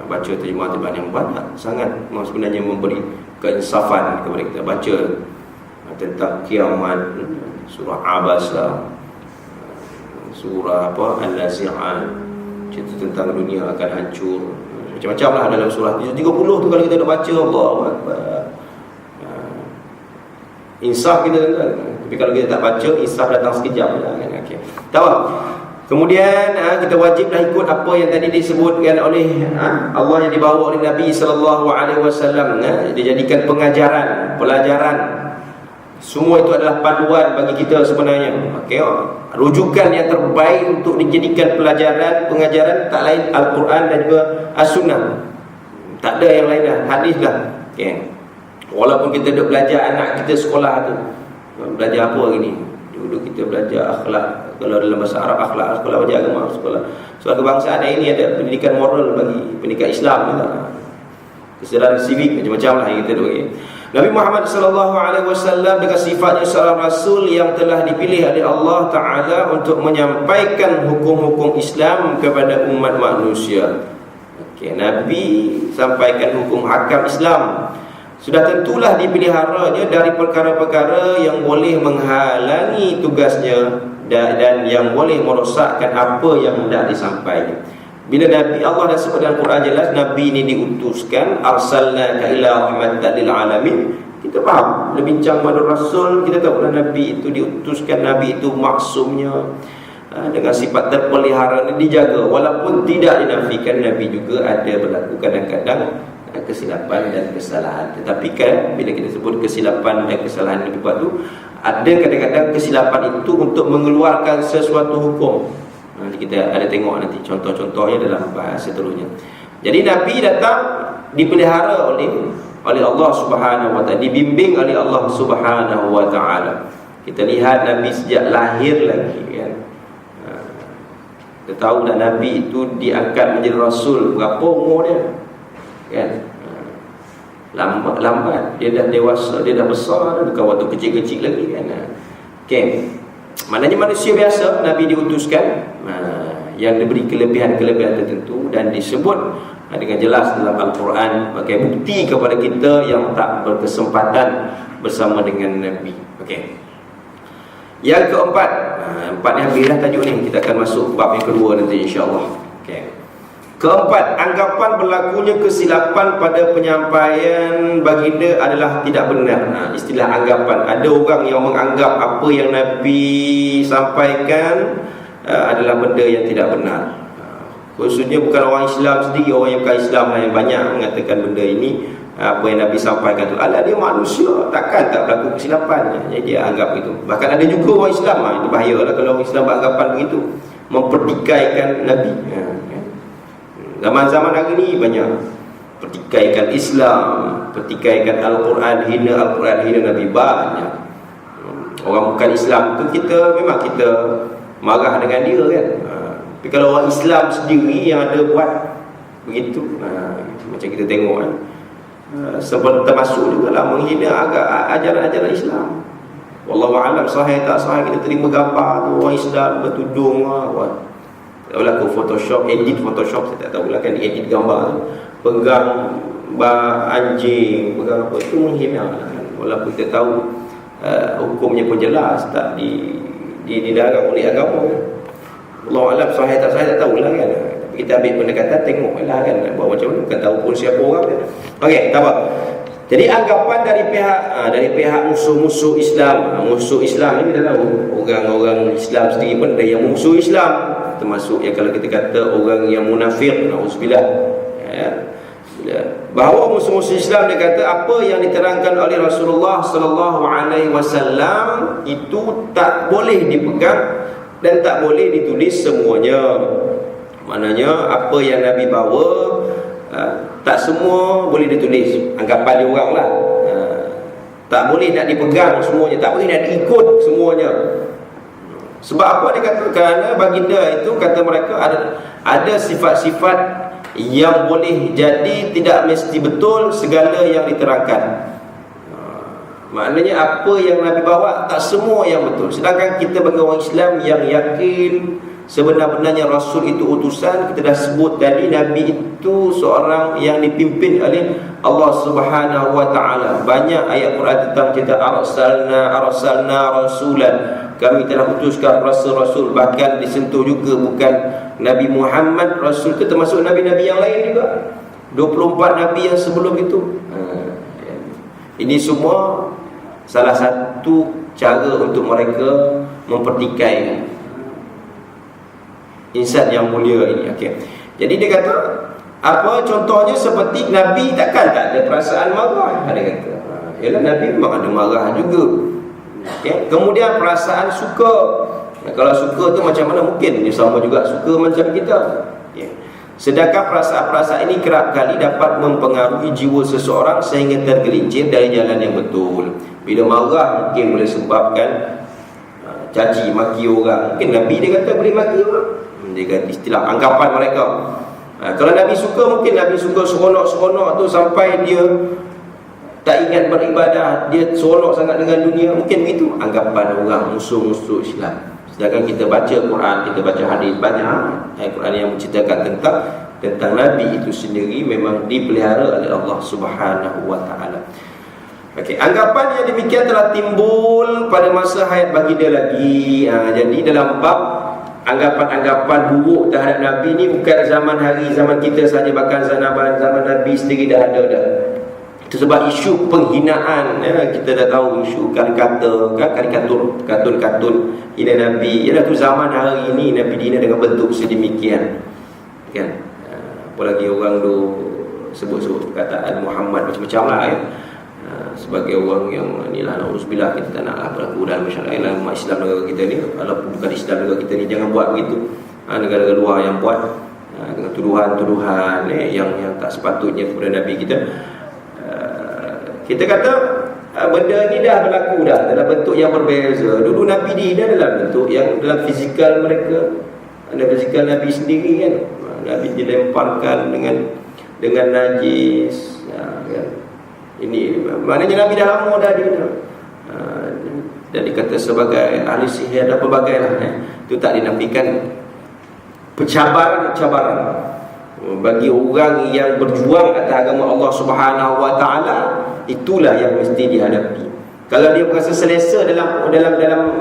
Baca terjemahan yang banyak sangat sebenarnya memberi keinsafan kepada kita. Baca tentang kiamat, surah Abasa, surah Al-Nazi'at, cerita tentang dunia akan hancur, macam-macam lah dalam surah 30 tu. Kalau kita nak baca, Allahu Akbar, insaf kita kan. Tapi kalau kita tak baca, insaf datang sekejap lah kan. Okay. Tahu? Kemudian kita wajiblah ikut apa yang tadi disebutkan oleh Allah, yang dibawa oleh Nabi SAW. Dijadikan pengajaran, pelajaran. Semua itu adalah panduan bagi kita sebenarnya. Okay, rujukan yang terbaik untuk dijadikan pelajaran, pengajaran tak lain Al-Quran dan juga As-Sunnah. Tak ada yang lain dah, hadis dah. Okay. Walaupun kita duduk belajar anak kita sekolah tu, belajar apa hari ni? Dulu kita belajar akhlak. Kalau dalam bahasa Arab, akhlak, sekolah belajar agama, sekolah kebangsaan. Ini ada pendidikan moral bagi pendidikan Islam, kesedaran civic, macam-macam lah yang kita duduk. Nabi Muhammad SAW dengan sifatnya seorang Rasul yang telah dipilih oleh Allah Ta'ala untuk menyampaikan hukum-hukum Islam kepada umat manusia. Okay, Nabi sampaikan hukum hakam Islam. Sudah tentulah dipeliharanya dari perkara-perkara yang boleh menghalangi tugasnya dan yang boleh merosakkan apa yang hendak disampaikan. Bila Nabi, Allah dah sebut dalam Quran jelas, Nabi ini diutuskan, arsalnaka ila rahmatan lil alamin. Kita faham, bila bincang pada Rasul, kita tahu Nabi itu diutuskan, Nabi itu maksumnya dengan sifat terpelihara, dijaga. Walaupun tidak dinafikan, Nabi juga ada berlaku kadang-kadang kesilapan dan kesalahan. Tetapi kan bila kita sebut kesilapan dan kesalahan yang dibuat tu, ada kadang-kadang kesilapan itu untuk mengeluarkan sesuatu hukum. Nanti kita ada tengok nanti contoh-contohnya dalam bahasa seterusnya. Jadi Nabi datang dipelihara oleh Allah Subhanahu wa taala, dibimbing oleh Allah Subhanahu wa taala. Kita lihat Nabi sejak lahir lagi kan. Kita tahu dah Nabi itu diangkat menjadi Rasul berapa umur dia, kan? Lambat. Dia dah dewasa, dia dah besar, bukan waktu kecil-kecil lagi, kan? Okay. Maknanya manusia biasa Nabi diutuskan, yang diberi kelebihan-kelebihan tertentu dan disebut dengan jelas dalam Al-Quran sebagai bukti kepada kita yang tak berkesempatan bersama dengan Nabi. Okey. Yang keempat, empat ni habislah tajuk ni. Kita akan masuk bab yang kedua nanti insya-Allah. Okey. Keempat, anggapan berlakunya kesilapan pada penyampaian baginda adalah tidak benar. Istilah anggapan. Ada orang yang menganggap apa yang Nabi sampaikan adalah benda yang tidak benar. Khususnya bukan orang Islam sendiri, orang yang bukan Islam yang banyak mengatakan benda ini, apa yang Nabi sampaikan tu, alah dia manusia, takkan tak berlaku kesilapan. Jadi dia anggap itu. Bahkan ada juga orang Islam, itu bahayalah kalau orang Islam beranggapan begitu, mempertikaikan Nabi. Zaman-zaman hari ni banyak pertikaikan Islam, pertikaikan Al-Quran, hina Al-Quran, hina Nabi, banyak. Orang bukan Islam tu memang kita marah dengan dia, kan? Tapi kalau orang Islam sendiri yang ada buat begitu, macam kita tengok, kan? Sebab termasuk juga lah menghina ajaran-ajaran Islam. Wallahualam sahih tak sahih, kita terima gambar tu orang Islam bertudung, berlaku Photoshop, edit Photoshop, saya tak tahu lah, kan, edit gambar tu, pegang anjing, pegang apa, itu menghina, kan? Walaupun kita tahu hukumnya pun jelas, tak dilarang oleh agama, kan? Wallahualam sahih tak tahulah, kan. Tapi kita ambil pendekatan, tengoklah, kan, buat macam mana, bukan tahu pun siapa orang, kan. Okey, tak apa. Jadi anggapan dari pihak musuh-musuh Islam, musuh Islam ni kita tahu, orang-orang Islam sendiri pun ada yang musuh Islam, termasuk yang kalau kita kata orang yang munafik, na'udzubillah, ya. Bahawa musuh-musuh Islam dia kata apa yang diterangkan oleh Rasulullah sallallahu alaihi wasallam itu tak boleh dipegang dan tak boleh ditulis semuanya. Maknanya apa yang Nabi bawa tak semua boleh ditulis. Anggapan dia orang lah, tak boleh nak dipegang semuanya, tak boleh nak diikut semuanya. Sebab apa dia kata? Kerana baginda itu, kata mereka, ada sifat-sifat yang boleh jadi tidak mesti betul segala yang diterangkan. Maknanya apa yang Nabi bawa tak semua yang betul. Sedangkan kita bagi orang Islam yang yakin sebenar-benarnya Rasul itu utusan, kita dah sebut tadi, Nabi itu seorang yang dipimpin oleh Allah Subhanahu wa taala. Banyak ayat Quran tentang kita, arsalna rasulan, kami telah utuskan rasul-rasul. Bahkan disentuh juga bukan Nabi Muhammad, Rasul itu termasuk Nabi-Nabi yang lain juga, 24 Nabi yang sebelum itu. Ini semua salah satu cara untuk mereka mempertikaikan insan yang mulia ini. Okay. Jadi dia kata, apa contohnya seperti Nabi takkan tak ada perasaan marah. Dia kata, yalah, Nabi memang ada marah juga. Okay. Kemudian perasaan suka. Kalau suka tu macam mana mungkin dia sama juga suka macam kita. Okay. Sedangkan perasaan-perasaan ini kerap kali dapat mempengaruhi jiwa seseorang sehingga tergelincir dari jalan yang betul. Bila marah mungkin boleh sebabkan caci maki orang. Mungkin Nabi dia kata boleh maki orang. Dia kata istilah anggapan mereka. Kalau Nabi suka, mungkin Nabi suka seronok-seronok tu sampai dia tak ingat beribadah, dia seronok sangat dengan dunia. Mungkin begitu anggapan orang musuh-musuh Islam. Sedangkan kita baca Quran, kita baca hadis, banyak ayat Quran yang menceritakan tentang Nabi itu sendiri memang dipelihara oleh Allah Subhanahu wa taala. Okey, anggapan yang demikian telah timbul pada masa hayat baginda lagi. Jadi dalam bab anggapan-anggapan buruk terhadap Nabi ni bukan zaman kita saja, bahkan zaman Nabi sendiri dah ada dah. Itu sebab isu penghinaan, kita dah tahu isu karikatur, kartun hina Nabi. Ialah tu zaman hari ini Nabi dihina dengan bentuk sedemikian, kan? Apalagi orang tu sebut-sebut perkataan Muhammad macam-macam lah, ya. Sebagai orang yang inilah, na'udzubillah, kita tak naklah berlaku dalam masyarakat umat Islam negara kita ni. Walaupun bukan Islam negara kita ni, jangan buat begitu. Negara-negara luar yang buat dengan tuduhan-tuduhan yang tak sepatutnya kepada Nabi kita. Kita kata benda ni dah berlaku dah dalam bentuk yang berbeza. Dulu Nabi dihina dalam bentuk yang dalam fizikal mereka, Ada basikal Nabi sendiri kan. Nabi dilemparkan dengan najis. Kan? Ini maknanya Nabi dah lama dah dia dah. Dan dikata sebagai ahli sihir dan pelbagai lah. Itu tak dinafikan pencabaran bagi orang yang berjuang atas agama Allah Subhanahu Wa Taala. Itulah yang mesti dihadapi. Kalau dia berasa selesa dalam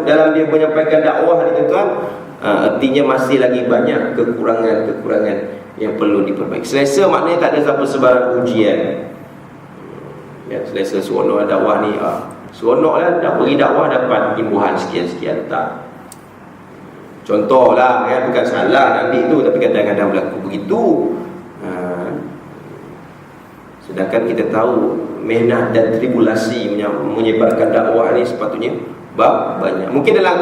dia menyampaikan dakwah ni tuan, artinya masih lagi banyak kekurangan yang perlu diperbaiki. Selesa maknanya tak ada sampai sebarang ujian. Ya, selesa seronok dakwah ni, seronoklah dah beri dakwah dapat imbuhan sekian-sekian, tak. Contohlah kan, bukan salah nanti tu, tapi kadang-kadang berlaku begitu. Sedangkan kita tahu mehnah dan tribulasi menyebarkan dakwah ni sepatutnya banyak. Mungkin dalam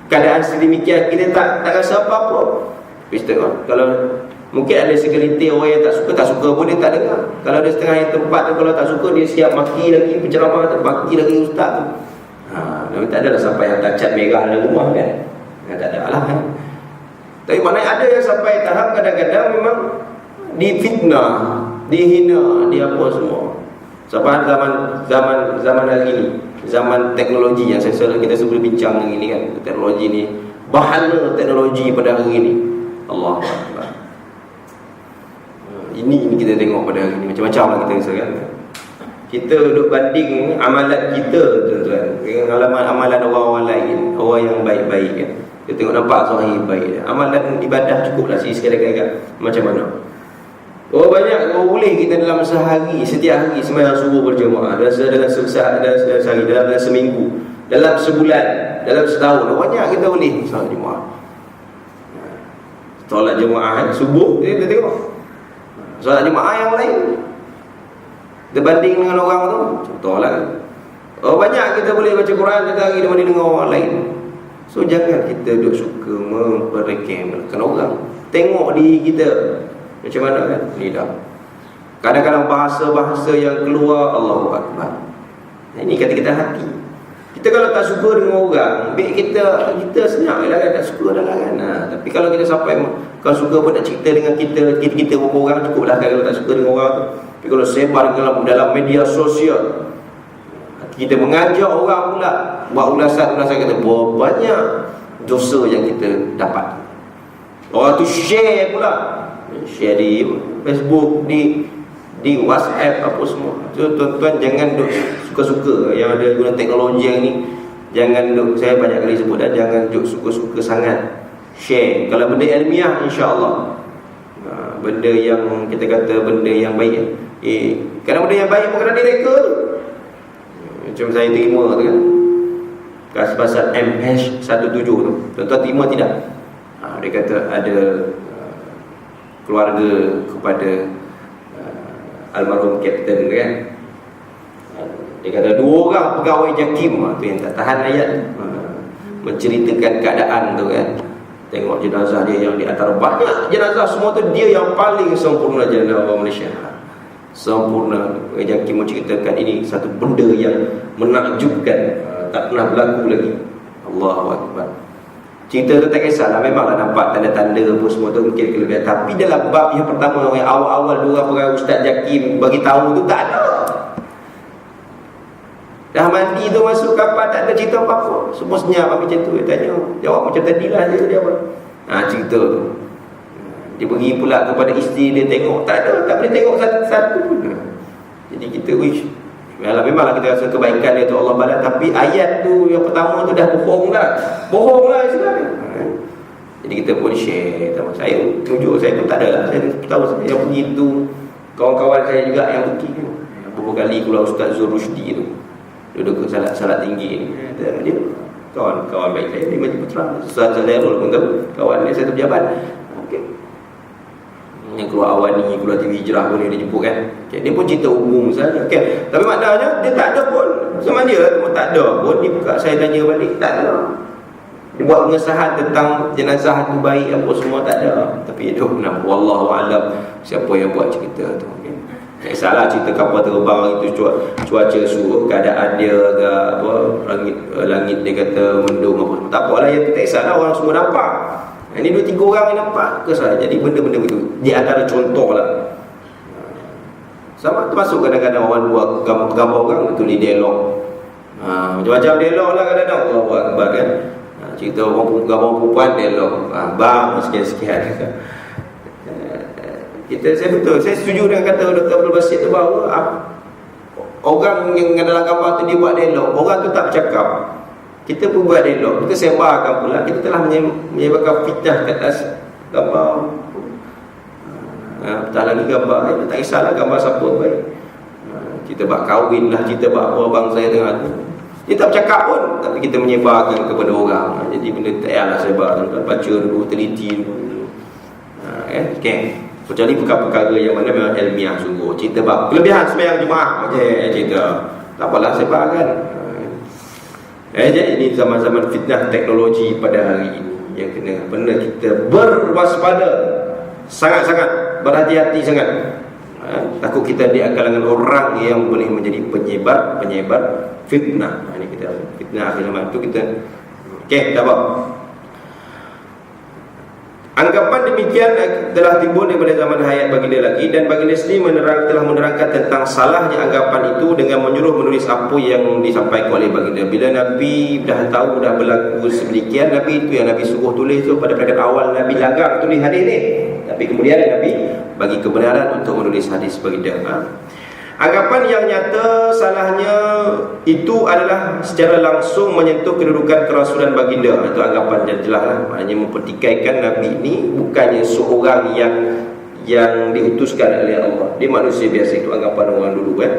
keadaan sedemikian kita tak rasa apa-apa. Tengok, kalau mungkin ada segelintir orang yang tak suka pun dia tak dengar. Kalau ada setengah yang tempat tu, kalau tak suka dia siap maki lagi penceramah tu, maki lagi ustaz tu. Tapi tak adalah sampai yang cacat merah dalam rumah kan. Tak ada lah kan. Tapi maknanya ada yang sampai tahap kadang-kadang memang difitnah, dihina, dia apa semua. Sampai zaman hari ini, zaman teknologi yang kita sebelum bincang hari ini kan, teknologi ni, bahana teknologi pada hari ini. Allah Akbar. Ini kita tengok pada hari ini macam-macam lah kita rasa kan. Kita duduk banding amalan kita tuan-tuan dengan amalan orang-orang lain, orang yang baik-baik kan. Kita tengok nampak zahir baik. Amalan ibadah cukuplah sekali-kali macam mana. Oh banyak boleh kita dalam sehari, setiap hari sembahyang subuh berjemaah, dalam sehari, dalam seminggu, dalam sebulan, dalam setahun, banyak kita boleh solat jemaah. Solat jemaah subuh kita tengok. Solat jemaah yang lain berbanding dengan orang tu, contohlah. Oh banyak kita boleh baca Quran setiap hari berbanding dengan orang lain. So jangan kita duk suka memperrekemkan orang. Tengok diri kita macam mana kan? Ni dah. Kadang-kadang bahasa-bahasa yang keluar Allahu Akbar. Ini kata-kata hati. Kita kalau tak suka dengan orang, kita senyap lah kan, tak suka dah lah kan. Tapi kalau kita sampai, kalau suka pun nak cerita dengan kita berapa orang, cukup lah kan kalau tak suka dengan orang tu. Tapi kalau sebar dalam media sosial, kita mengajak orang pula buat ulasan kata banyak dosa yang kita dapat. Orang tu share pula, share di Facebook, di WhatsApp apa semua. So tuan-tuan jangan duk suka-suka yang ada guna teknologi yang ni. Jangan duk, saya banyak kali sebut dah, jangan duk suka-suka sangat share. Kalau benda ilmiah insya-Allah, benda yang kita kata benda yang baik, kerana benda yang baik bukan direka tu. Macam saya terima tu kan, pasal MH17 tu, tuan-tuan terima tidak? Dia kata ada keluarga kepada almarhum kapten kan. Dia kata 2 orang pegawai JAKIM tu yang tak tahan ayat menceritakan keadaan tu kan. Tengok jenazah dia yang di antara banyak jenazah semua tu, dia yang paling sempurna jenazah orang Malaysia. Sempurna. JAKIM menceritakan ini satu benda yang menakjubkan, tak pernah berlaku lagi. Allahu Akbar. Cerita tu tak kisahlah, memanglah nampak tanda-tanda apa semua tu mungkin kelebihan. Tapi dalam bab yang pertama, yang awal-awal 2 orang Ustaz JAKIM bagi tahu tu tak ada. Dah mandi tu masuk kapal, tak ada cerita apa-apa. Semua senyap macam tu. Dia tanya, jawab macam tadilah dia apa. Cerita tu. Dia pergi pula kepada isteri dia, tengok tak ada, tak boleh tengok satu-satu pun. Jadi kita memanglah kita rasa kebaikan dia tu Allah balas, tapi ayat tu yang pertama tu dah bohong lah istilahnya. Jadi kita pun share. Saya tunjuk, saya pun tak ada lah, saya tahu saya yang pergi tu, kawan-kawan saya juga yang pergi tu. Beberapa kali keluar Ustaz Zul Rushdi tu, duduk ke salat tinggi ni, dia kawan baik saya, dia macam putra Ustaz Zairul pun tahu, kawan dia satu pejabat. Okey, yang keluar Awani, keluar TV Hijrah pun dia jemput kan. Dia pun cerita umum saja. Okay. Tapi maknanya dia tak ada pun, sama dia pun tak ada pun. Dia buka, saya tanya balik, tak ada. Dia buat pengesahan tentang jenazah tu baik apa semua, tak ada. Tapi itu benar, wallahu alam siapa yang buat cerita tu. Okay. Tak kisahlah cerita kapal terbang itu, cuaca suruh, keadaan dia agak apa, langit dia kata mendung apa semua. Tak apalah, yang tak kisahlah, orang semua nampak. Ini 2-3 orang yang nampak ke saya. Jadi benda-benda begitu. Di antara contoh lah. Sama termasuk kadang-kadang orang buat gambar orang tulis dialog. Macam-macam dialog lah kadang-kadang. Allah Akbar kan. Cerita orang gambar perempuan dialog. Bang sekian-sekian. Saya betul. Saya setuju dengan kata Dr. Abdul Basit tu bahawa orang yang dalam gambar tu dia buat dialog, orang tu tak bercakap. Kita pun buat dialog, kita sebarkan pula. Kita telah menyebabkan fitnah ke atas gambar. Tak lagi gambar, tak kisahlah gambar siapa baik. Kita buat kahwin lah, kita buat apa bangsa yang tengah tu. Dia tak bercakap pun, tapi kita menyebarkan kepada orang. Jadi benda tak payahlah sebar, baca dulu, teliti dulu. Okay. Kecuali perkara-perkara yang mana memang ilmiah sungguh. Cerita bab kelebihan sembahyang Jumaat, cerita. Tak apalah sebarkan. Jadi ini zaman-zaman fitnah teknologi pada hari ini yang kena kita berwaspada, sangat-sangat berhati-hati sangat. Takut kita di kalangan orang yang boleh menjadi penyebar fitnah. Ini kita fitnah akhir zaman tu kita. Okey, tak apa. Anggapan demikian telah timbul daripada zaman hayat baginda lagi, dan baginda sendiri telah menerangkan tentang salahnya anggapan itu dengan menyuruh menulis apa yang disampaikan oleh baginda. Bila Nabi dah tahu dah berlaku sedemikian, Nabi itu yang Nabi suruh tulis tu pada peringkat awal Nabi larang tulis hadis ni. Tapi kemudian Nabi bagi kebenaran untuk menulis hadis baginda. Anggapan yang nyata salahnya itu adalah secara langsung menyentuh kedudukan kerasulan baginda. Itu anggapan yang jelas lah. Maknanya mempertikaikan Nabi ini bukannya seorang yang diutuskan oleh Allah. Dia manusia biasa. Itu anggapan orang dulu kan.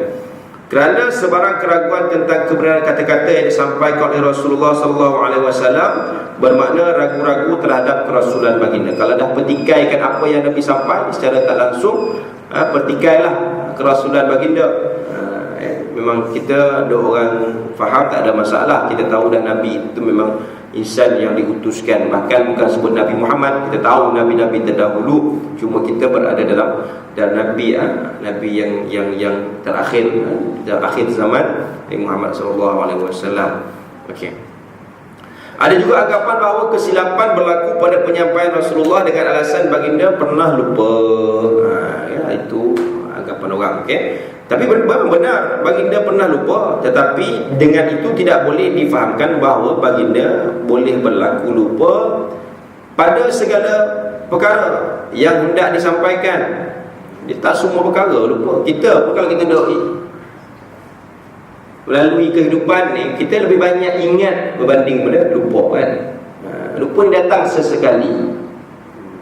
Kerana sebarang keraguan tentang kebenaran kata-kata yang disampaikan oleh Rasulullah SAW bermakna ragu-ragu terhadap kerasulan baginda. Kalau dah pertikaikan apa yang Nabi sampaikan secara tak langsung, pertikailah kerasulan baginda. Memang kita ada orang faham, tak ada masalah. Kita tahu dah Nabi itu memang insan yang diutuskan. Bahkan bukan sebut Nabi Muhammad, kita tahu Nabi-Nabi terdahulu. Cuma kita berada dalam Nabi Nabi yang terakhir, akhir zaman, Nabi Muhammad SAW. Okey. Ada juga anggapan bahawa kesilapan berlaku pada penyampaian Rasulullah dengan alasan baginda pernah lupa. Itu anggapan orang. Okey. Tapi memang benar baginda pernah lupa, tetapi dengan itu tidak boleh difahamkan bahawa baginda boleh berlaku lupa pada segala perkara yang hendak disampaikan. Dia tak semua perkara lupa. Kita kalau kita dok melalui kehidupan ni, kita lebih banyak ingat berbanding pada lupa kan. Lupa ni datang sesekali.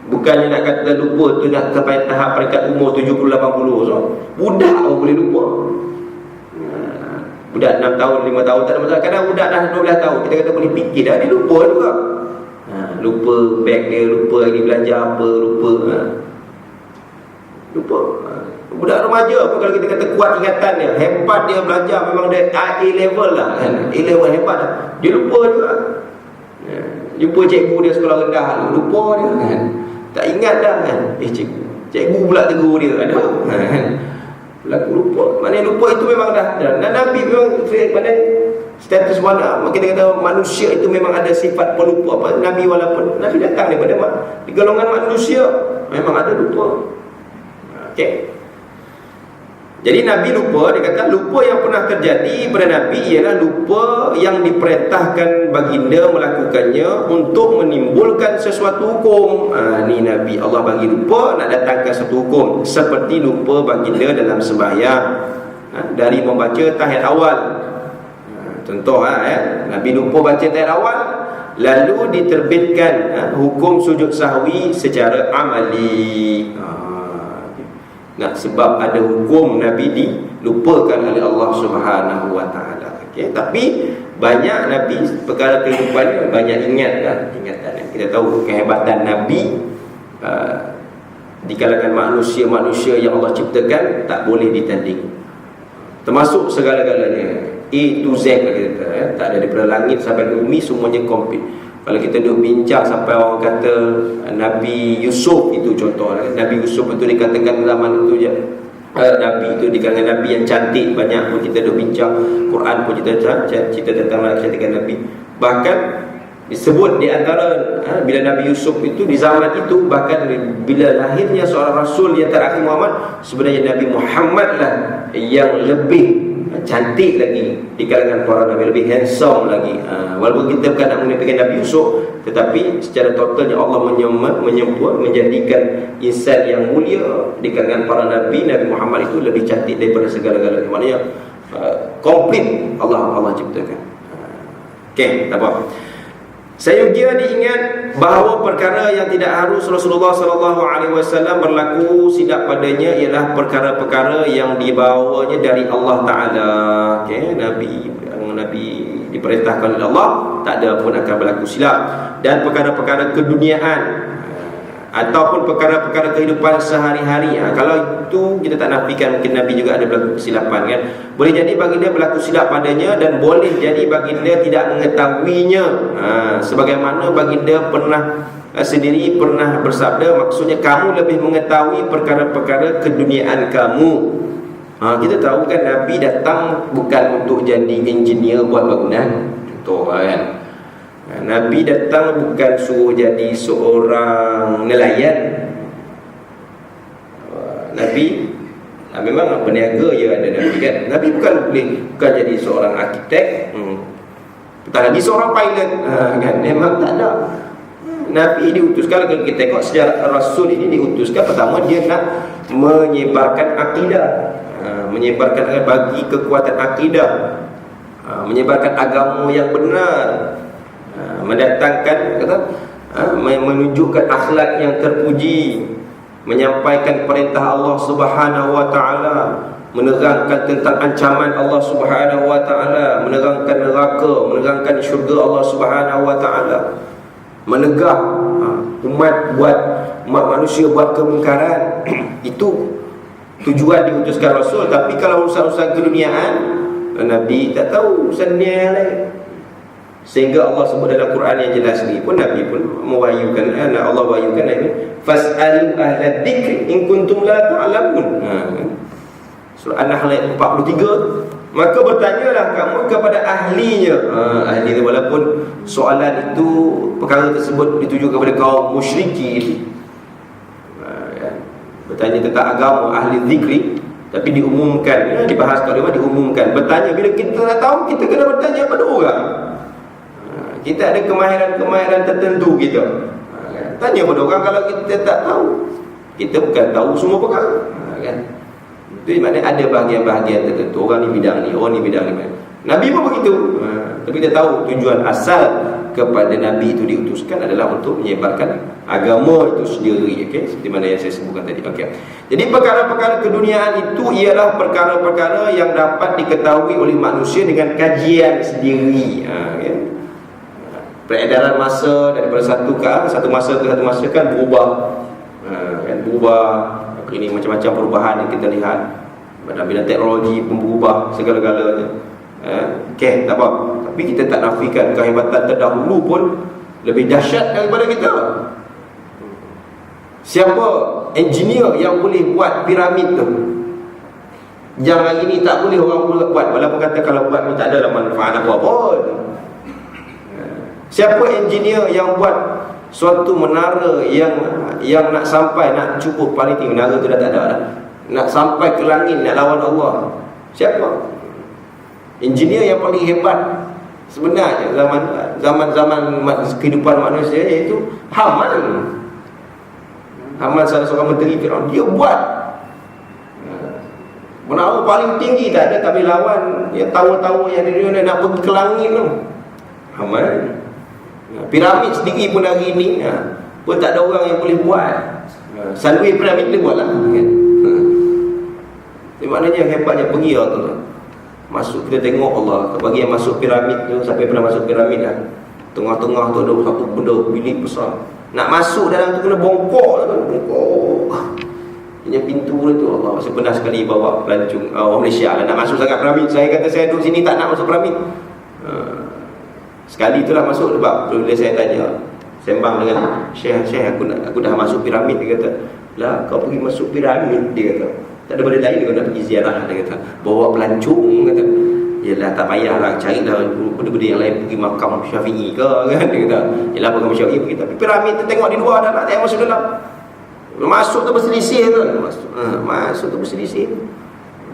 Bukannya nak kata lupa tu nak sampai tahap peringkat umur 70-80 so. Budak pun boleh lupa. Budak 6 tahun, 5 tahun tak ada masalah. Kadang budak dah 12 tahun kita kata boleh fikir dah, dia lupa juga. Lupa beg dia, lupa dia belanja apa, lupa. Lupa. Budak remaja pun kalau kita kata kuat ingatan dia, hebat dia belajar, memang dia A level lah kan. A level hebat lah. Dia lupa juga. Jumpa cikgu dia sekolah rendah, lupa dia kan. Tak ingat dah kan. Cikgu pula tegur dia. Ada kan. Berlaku lupa. Maknanya lupa itu memang dah. Dan Nabi memang pada status mana kita kata manusia itu memang ada sifat pelupa. Apa Nabi walaupun Nabi datang daripada di golongan manusia, memang ada lupa. Okey. Jadi Nabi lupa, dia kata lupa yang pernah terjadi pada Nabi ialah lupa yang diperintahkan baginda melakukannya untuk menimbulkan sesuatu hukum. Ni Nabi Allah bagi lupa nak datangkan satu hukum, seperti lupa baginda dalam sembahyang dari membaca tahiyat awal. Contoh Nabi lupa baca tahiyat awal, lalu diterbitkan hukum sujud sahwi secara amali. Sebab ada hukum Nabi dilupakan oleh Allah Subhanahu Wa Taala. Okey, tapi banyak Nabi perkara kehidupan banyak ingatan. Kita tahu kehebatan Nabi di kalangan manusia yang Allah ciptakan tak boleh ditanding. Termasuk segala-galanya, A to Z kita, tak ada daripada langit sampai ke bumi semuanya komplit. Kalau kita duduk bincang sampai orang kata Nabi Yusuf itu contoh, Nabi Yusuf itu dikatakan zaman itu je Nabi itu di kalangan Nabi yang cantik, banyak pun kita duduk bincang. Quran pun cerita tentang kecantikan Nabi. Bahkan Disebut di antara bila Nabi Yusuf itu di zaman itu, bahkan bila lahirnya seorang Rasul yang terakhir Muhammad, sebenarnya Nabi Muhammad lah yang lebih cantik lagi di kalangan para Nabi, lebih handsome lagi. Walaupun kita bukan nak menepikan Nabi Yusuf, tetapi secara totalnya Allah menjadikan insan yang mulia di kalangan para Nabi. Nabi Muhammad itu lebih cantik daripada segala-galanya. Maknanya komplit Allah ciptakan. Okey, tak apa. Sayugia diingat bahawa perkara yang tidak harus Rasulullah SAW berlaku silap padanya ialah perkara-perkara yang dibawanya dari Allah Ta'ala. Okay? Nabi diperintahkan oleh Allah, tak ada pun akan berlaku silap. Dan perkara-perkara keduniaan ataupun perkara-perkara kehidupan sehari-hari, kalau itu kita tak nafikan, mungkin Nabi juga ada berlaku kesilapan kan. Boleh jadi baginda berlaku silap padanya, dan boleh jadi baginda tidak mengetahuinya. Sebagaimana baginda sendiri pernah bersabda, maksudnya kamu lebih mengetahui perkara-perkara keduniaan kamu. Kita tahu kan Nabi datang bukan untuk jadi engineer buat bangunan, contoh kan. Nabi datang bukan suruh jadi seorang nelayan. Nabi memang peniaga ya ada Nabi kan. Nabi bukan jadi seorang arkitek, bukan lagi seorang pilot kan. Memang tak ada. Nabi diutuskan, kalau kita tengok sejarah Rasul ini diutuskan, pertama dia nak menyebarkan akidah, bagi kekuatan akidah, menyebarkan agama yang benar, mendatangkan menunjukkan akhlak yang terpuji, menyampaikan perintah Allah Subhanahu wa taala, menerangkan tentang ancaman Allah Subhanahu wa taala, menerangkan neraka, menerangkan syurga Allah Subhanahu wa taala, menegah umat manusia buat kemungkaran. Itu tujuan diutuskan Rasul. Tapi kalau urusan-urusan keduniaan, Nabi tak tahu urusan dunia lain. Sehingga Allah sebut dalam Quran yang jelas ni pun, Nabi pun mewahyukan, Allah wahyukan ini, fas'alu ahla dzikri in kuntum la ta'lamun. Surah An-Nahl ayat 43. Maka bertanyalah kamu kepada ahlinya. Ahli itu, walaupun soalan itu, perkara tersebut dituju kepada kaum musyrikin, bertanya tentang agama, ahli zikri, tapi diumumkan, dibahas kalau diumumkan. Bertanya, bila kita nak tahu, kita kena bertanya pada orang. Kita ada kemahiran tertentu kita. Tanya pada orang kalau kita tak tahu. Kita bukan tahu semua perkara, kan? Itu maknanya ada bahagian-bahagian tertentu. Orang ni bidang ni, orang ni bidang ni. Nabi pun begitu. Tapi kita tahu tujuan asal kepada Nabi itu diutuskan adalah untuk menyebarkan agama itu sendiri, okey, seperti mana yang saya sebutkan tadi. Okey. Jadi perkara-perkara keduniaan itu ialah perkara-perkara yang dapat diketahui oleh manusia dengan kajian sendiri. Kan? Peredaran masa daripada satu masa ke satu masa kan berubah. Kan berubah. Ini macam-macam perubahan yang kita lihat. Bila teknologi pun berubah segala-galanya. Okey, tak apa. Tapi kita tak nafikan kehebatan terdahulu pun lebih dahsyat daripada kita. Siapa engineer yang boleh buat piramid tu? Yang hari ni tak boleh orang buat. Walaupun kata kalau buat pun tak ada manfaat apa pun. Siapa engineer yang buat suatu menara yang nak sampai, nak cukup paling tinggi, menara tu dah tak ada dah, nak sampai ke langit, nak lawan Allah? Siapa? Engineer yang paling hebat sebenarnya zaman kehidupan manusia, iaitu Haman. Haman salah seorang menteri Firaun. Dia buat menara paling tinggi, tak ada, tapi lawan yang tawa-tawa yang dia nak pergi ke langit tu. Haman. Piramid sendiri pun hari ni pun tak ada orang yang boleh buat. Selalu piramid dia buat lah, kan? Maknanya hebatnya pergi lah tu. Masuk, kita tengok Allah bagi yang masuk piramid tu. Siapa yang pernah masuk piramid lah, tengah-tengah tu ada satu benda bilik besar. Nak masuk dalam tu kena bongkok. Ini pintu tu Allah. Saya pernah sekali bawa pelancong orang Malaysia lah, nak masuk sangat piramid. Saya kata saya duduk sini tak nak masuk piramid. Sekali itulah masuk, sebab bila saya tanya, sembang dengan Syekh, aku dah masuk piramid. Dia kata, lah kau pergi masuk piramid, dia kata. Tak ada benda lain, dia nak pergi ziarah, dia kata. Bawa pelancong, kata. Yelah tak payahlah carilah benda-benda yang lain, pergi makam Syafi'i ke kan, dia kata yelah makam Syafi'i pergi, tapi piramid tu tengok di luar dah, nak tengok masuk dalam. Masuk tu berselisih tu, masuk tu berselisih,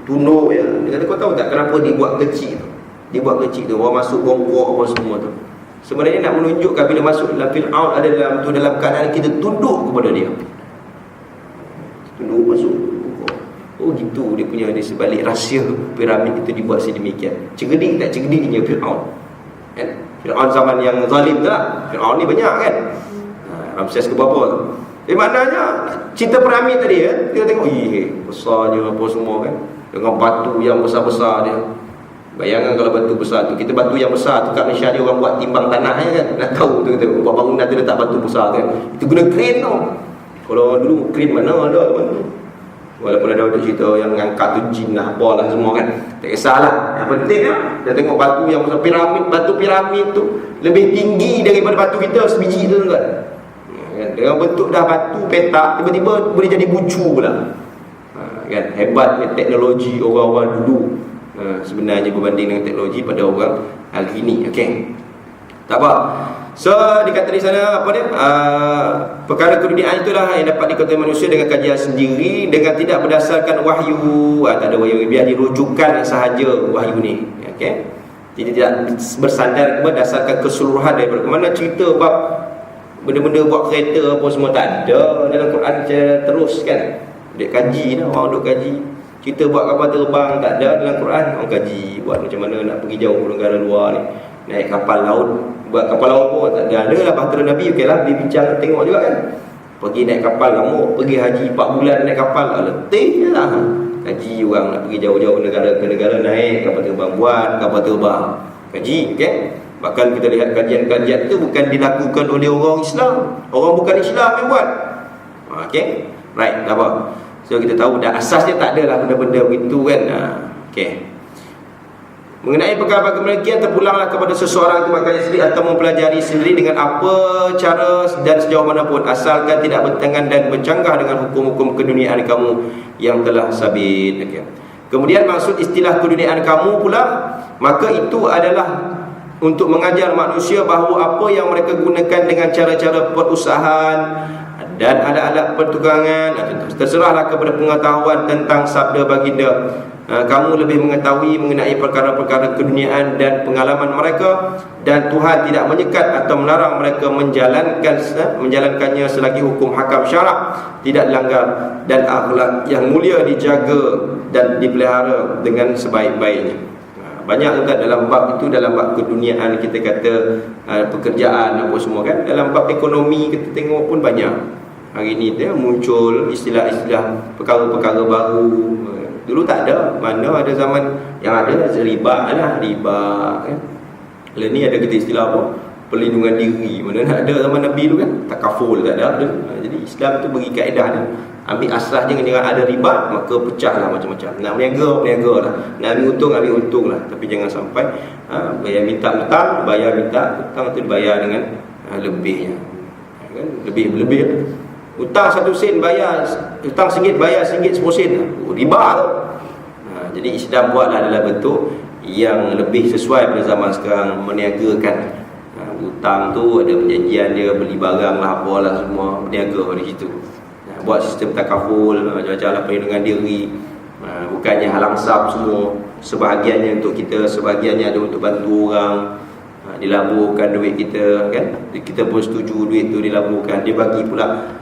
tunduk ya. Dia kata kau tahu tak kenapa dibuat kecil tu? Dibuat kecil tu, orang masuk bongkok apa semua tu. Sebenarnya nak menunjukkan bila masuk dalam Fir'aun ada dalam tu, dalam keadaan kita tunduk kepada dia. Tunduk masuk. Oh gitu dia punya, di sebalik rahsia piramid itu dibuat sedemikian. Cerdik tak cerdiknya Fir'aun kan? Fir'aun zaman yang zalim tak? Fir'aun ni banyak kan? Ramses ke berapa tu? Maknanya cerita piramid tadi kan, kita tengok besarnya apa semua kan, dengan batu yang besar-besar dia. Bayangkan kalau batu besar tu, kita batu yang besar tu kat Malaysia ni orang buat timbang tanah kan, nak tahu tu, kita buat bangunan tu letak batu besar kan, itu guna crane tau. Kalau dulu crane mana ada mana. Walaupun ada cerita yang angkat tu jin lah, apalah semua kan, tak kisahlah. Yang penting lah, dia tengok batu yang besar, piramid, batu piramid tu lebih tinggi daripada batu kita sebiji tu kan. Dengan bentuk dah batu petak, tiba-tiba boleh jadi bucu pula. Kan, hebatnya teknologi orang-orang dulu sebenarnya berbanding dengan teknologi pada orang hari ini. Okey, tak apa. So dikata di sana apa dia, perkara keduniaan itulah yang dapat diketahui manusia dengan kajian sendiri, dengan tidak berdasarkan wahyu. Tak ada wahyu, biar dirujukan sahaja wahyu ni. Okey, tidak bersandar berdasarkan keseluruhan daripada mana cerita bab benda-benda buat kereta apa semua, tak ada dalam Quran terus kan. Dia kaji lah, orang duk kaji. Cerita buat kapal terbang tak ada dalam Quran, orang kaji buat macam mana nak pergi jauh negara luar ni, naik kapal laut. Buat kapal laut pun tak ada lah bahtera Nabi. Okey lah, dia bincang tengok juga kan. Pergi naik kapal lama, pergi haji 4 bulan naik kapal, letih je lah. Kaji orang nak pergi jauh-jauh negara ke negara, naik kapal terbang, buat kapal terbang, kaji. Okey, bahkan kita lihat kajian-kajian tu bukan dilakukan oleh orang Islam, orang bukan Islam yang buat. Okey, right, tak apa. So kita tahu dah asasnya tak ada lah benda-benda begitu kan. Okey, mengenai perkara demikian terpulanglah kepada seseorang itu makanya sendiri atau mempelajari sendiri dengan apa cara dan sejauh mana pun, asalkan tidak bertentangan dan bercanggah dengan hukum-hukum keduniaan kamu yang telah sabit. Okay. Kemudian maksud istilah keduniaan kamu pula, maka itu adalah untuk mengajar manusia bahawa apa yang mereka gunakan dengan cara-cara perusahaan dan alat-alat pertukangan, terserahlah kepada pengetahuan tentang sabda baginda. Kamu lebih mengetahui mengenai perkara-perkara keduniaan dan pengalaman mereka, dan Tuhan tidak menyekat atau melarang mereka menjalankannya selagi hukum hakam syarak tidak dilanggar dan akhlak yang mulia dijaga dan dipelihara dengan sebaik-baiknya. Banyak juga dalam bab itu, dalam bab keduniaan kita kata pekerjaan apa semua kan. Dalam bab ekonomi kita tengok pun banyak. Hari ini dia muncul istilah-istilah perkara-perkara baru. Dulu tak ada. Mana ada zaman yang ada riba lah, riba kan. Kalau ni ada kita istilah apa? Perlindungan diri. Mana nak ada zaman Nabi tu kan? Takaful tak ada. Jadi Islam tu bagi kaedah dia. Ambil asas je, jangan ada riba, maka pecahlah macam-macam. Nak berniaga lah. Nak ambil untung lah. Tapi jangan sampai bayar minta hutang, hutang tu dibayar dengan lebihnya. Kan? Lebih. Hutang 1 sen bayar, hutang RM1 bayar RM1 10 sen. Riba tu. Jadi Islam buatlah dalam bentuk yang lebih sesuai pada zaman sekarang, meniagakan. Hutang tu ada perjanjian dia, beli barang lah apalah semua, berniaga di situ. Buat sistem takaful, macam-macam lah, perlindungan diri. Bukannya halang sap semua. Sebahagiannya untuk kita, sebahagiannya ada untuk bantu orang. Dilaburkan duit kita kan. Kita pun setuju duit tu dilaburkan. Dia bagi pula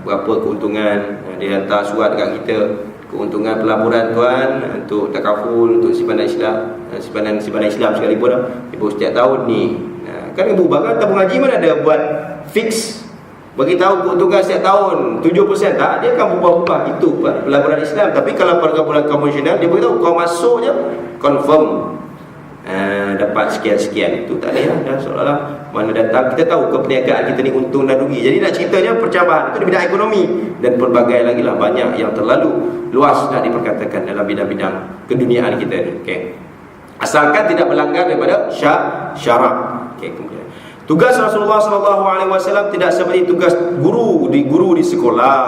berapa keuntungan. Dia hantar surat dekat kita, keuntungan pelaburan tuan untuk takaful, untuk simpanan Islam, simpanan Islam sekalipun lah. Ibu setiap tahun ni kan ibu bahkan tabung haji mana ada buat fix bagi tahu keuntungan setiap tahun 7%, tak, dia akan berubah-ubah. Itu pelaburan Islam. Tapi kalau pergaulan konvensional, dia beritahu kau masuk je confirm dapat sekian-sekian. Itu tak ada dah, seolah-olah mana datang. Kita tahu keperniagaan kita ni untung dan rugi. Jadi nak ceritanya percabaran itu di bidang ekonomi, dan pelbagai lagi lah, banyak yang terlalu luas nak diperkatakan dalam bidang-bidang keduniaan kita ni. Okay. Asalkan tidak melanggar daripada syarak. Okay, kemudian tugas Rasulullah SAW tidak seperti tugas guru di sekolah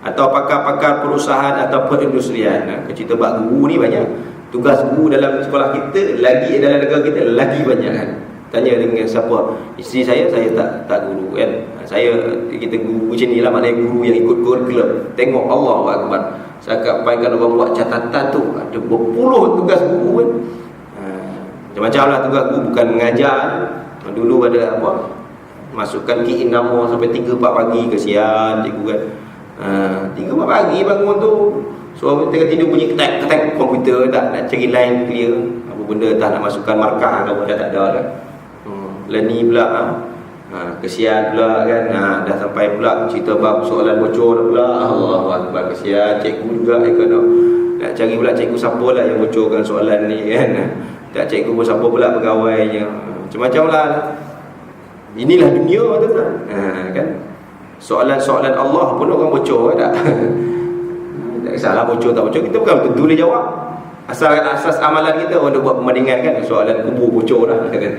atau pakar-pakar perusahaan atau perindustrian. Cerita bab guru ni banyak. Tugas guru dalam sekolah kita lagi, dalam negara kita lagi banyak kan. Tanya dengan siapa, isteri saya tak guru kan. Kita guru macam ni lah, maknanya guru yang ikut kurikulum. Tengok Allahu Akbar. Saya kalau orang buat catatan tu ada berpuluh tugas guru kan. Macam-macam lah tugas guru, bukan mengajar. Dulu ada apa, masukkan key in nama sampai 3-4 pagi, kesian cikgu kan. 3-4 pagi bangun tu, so tengah tidur bunyi ketek komputer, tak nak cari line clear, apa benda tak nak masukkan markah atau dah tak ada dah. Leni pula kesian pula kan. Dah sampai pula cerita bab soalan bocor pula. Allahu Akbar, kesian cikgu juga nak cari pula cikgu siapa lah yang bocorkan soalan ni kan. Tak cikgu pun siapa pula pegawainya. Macam-macam lah. Inilah dunia tu kan. Soalan-soalan Allah pun orang bocor tak. Tak kisahlah bocor tak bocor, kita bukan tentu boleh jawab. Asas amalan kita orang buat perbandingan kan. Soalan kubur bocor lah kan.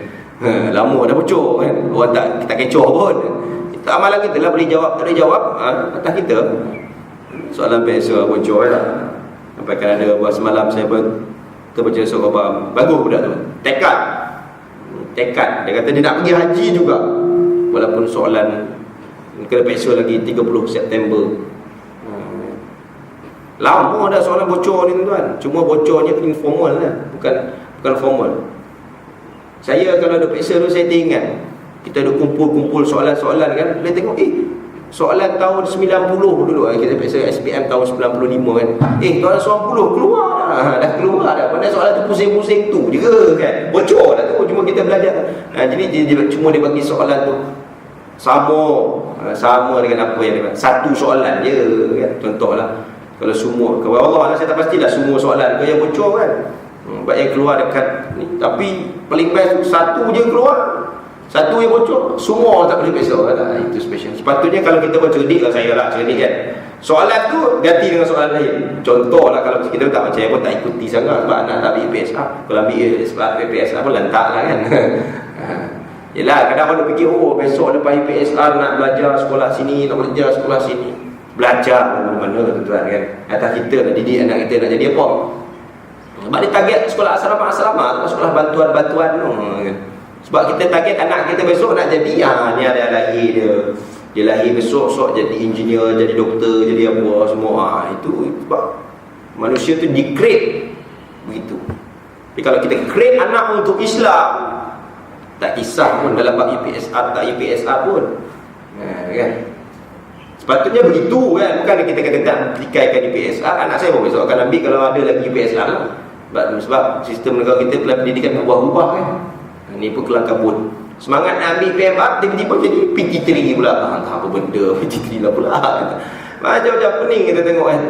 Lama dah bocor kan. Orang tak kecoh pun. Kita amalan kita lah boleh jawab, tak boleh jawab atas kita. Soalan biasa bocor lah. Sampai kan ada buat semalam saya terbaca surah bagus budak tu. Tekad. Dia kata dia nak pergi haji juga. Walaupun soalan kena peksa lagi 30 September. Lama dah soalan bocor ni tuan. Cuma bocornya informal lah, bukan formal. Saya kalau ada peksa tu saya teringat kita ada kumpul soalan-soalan kan. Boleh tengok soalan tahun 90 dulu kita peksa SPM tahun 95 kan. Tahun 90 keluar dah keluar dah. Padahal soalan tu pusing-pusing tu je kan. Bocor dah tu, cuma kita belajar. Jadi cuma dia bagi soalan tu sama dengan apa yang dia bagi. Satu soalan je kan. Contohlah kalau semua, kalau Allah lah saya tak pastilah semua soalan ke yang bocor kan. Sebab yang keluar dekat ni, tapi paling best satu je keluar, satu yang bocor, semua tak boleh peksa lah. Itu special. Sepatutnya kalau kita cerdik lah, saya lah cerdik kan, soalan tu ganti dengan soalan lain. Contoh lah kalau kita tak percaya pun tak ikuti sangat, sebab anak tak ambil PSR. Kalau ambil sebab PSR pun lantak lah kan. Yelah, kadang orang fikir besok lepas PSR nak belajar sekolah sini, nak belajar sekolah sini. Belajar mana-mana tuan-tuan kan. Atas kita nak didik anak kita nak jadi apa. Sebab dia target sekolah asrama, sekolah bantuan-bantuan tu kan. Sebab kita target anak kita besok nak jadi ni ada lahir dia lahir besok jadi engineer, jadi doktor, jadi apa semua. Itu sebab manusia tu di-create begitu. Tapi kalau kita create anak untuk Islam, tak kisah pun dalam bab UPSR tak UPSR pun kan. Sepatutnya begitu kan. Bukan kita kata tak aplikaikan UPSR. Anak saya pun besok akan ambil kalau ada lagi UPSR lah. Sebab sistem negara kita dalam pendidikan berubah-ubah kan. Ini pun kelang kabut. Semangat nak ambil PMR, tiba-tiba jadi PT3 pula. Entah apa benda PT3 lah pula. Macam-macam pening kita tengok kan.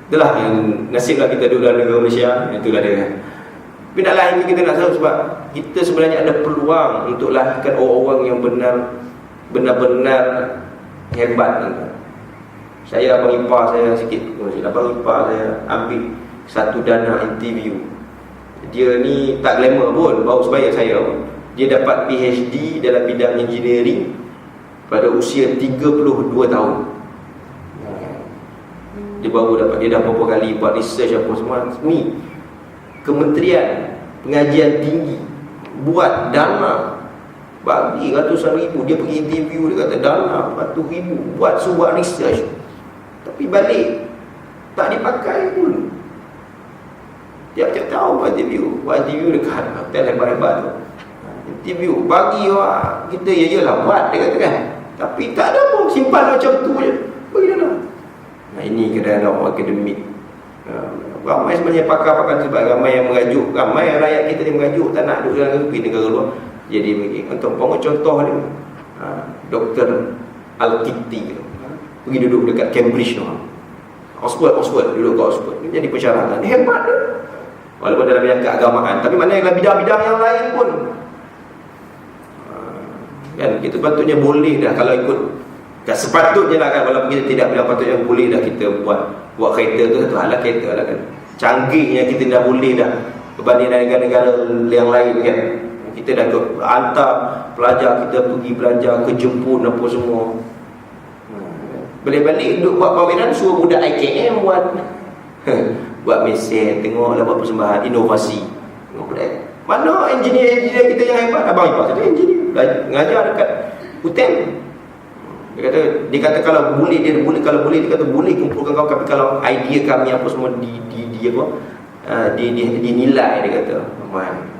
Itulah nasiblah kita duduk dalam negara Malaysia. Itulah dia kan. Tapi nak lahir kita nak tahu sebab kita sebenarnya ada peluang untuk lahirkan orang-orang yang benar-benar hebat. Saya abang ipar saya sikit, abang ipar saya ambil satu dana interview. Dia ni tak glamour pun, baru sebaya saya. Dia dapat PhD dalam bidang engineering pada usia 32 tahun. Dia baru dapat, dia dah berapa kali buat research apa semua. Ni Kementerian Pengajian Tinggi buat dana bagi ratusan ribu. Dia pergi interview, dia kata dana ratus ribu buat sebuah research, tapi balik tak dipakai pun. Tiap-tiap tahun buat interview dekat hotel hebat-hebat tu. Interview bagi orang kita, yalah buat, dia kata kan, tapi tak ada pun, simpan macam tu je, bagi dana. Ini kadang-kadang akademik. Ramai sebenarnya pakar-pakar sebab ramai yang mengajuk, ramai rakyat kita yang mengajuk tak nak duduk dalam negara luar. Jadi bagi contoh dia Dr. Al-Kiti pergi duduk dekat Cambridge tu, Oxford duduk kat Oxford, dia jadi persyaratan. Hebat dia, walaupun dalam bidang keagamaan, tapi mana dalam bidang-bidang yang lain pun kan kita patutnya boleh dah kalau ikut kan, sepatutnya lah kan. Walaupun kita tidak bilang patutnya, boleh dah kita buat kereta tu satu hal lah, kereta lah kan. Canggihnya kita dah boleh dah berbanding dengan negara-negara yang lain kan. Kita dah hantar pelajar kita pergi belajar ke Jepun apa semua. Balik-balik duduk buat pameran, suruh budak IKM buat buat mesin, tengoklah buat persembahan, inovasi. Tengok mana engineer kita yang hebat? Abang Ipah tu engineer, ngajar dekat UTM. Dia kata kalau boleh dia kata boleh kumpulkan kau, tapi kalau idea kami apa semua dinilai, dia kata man.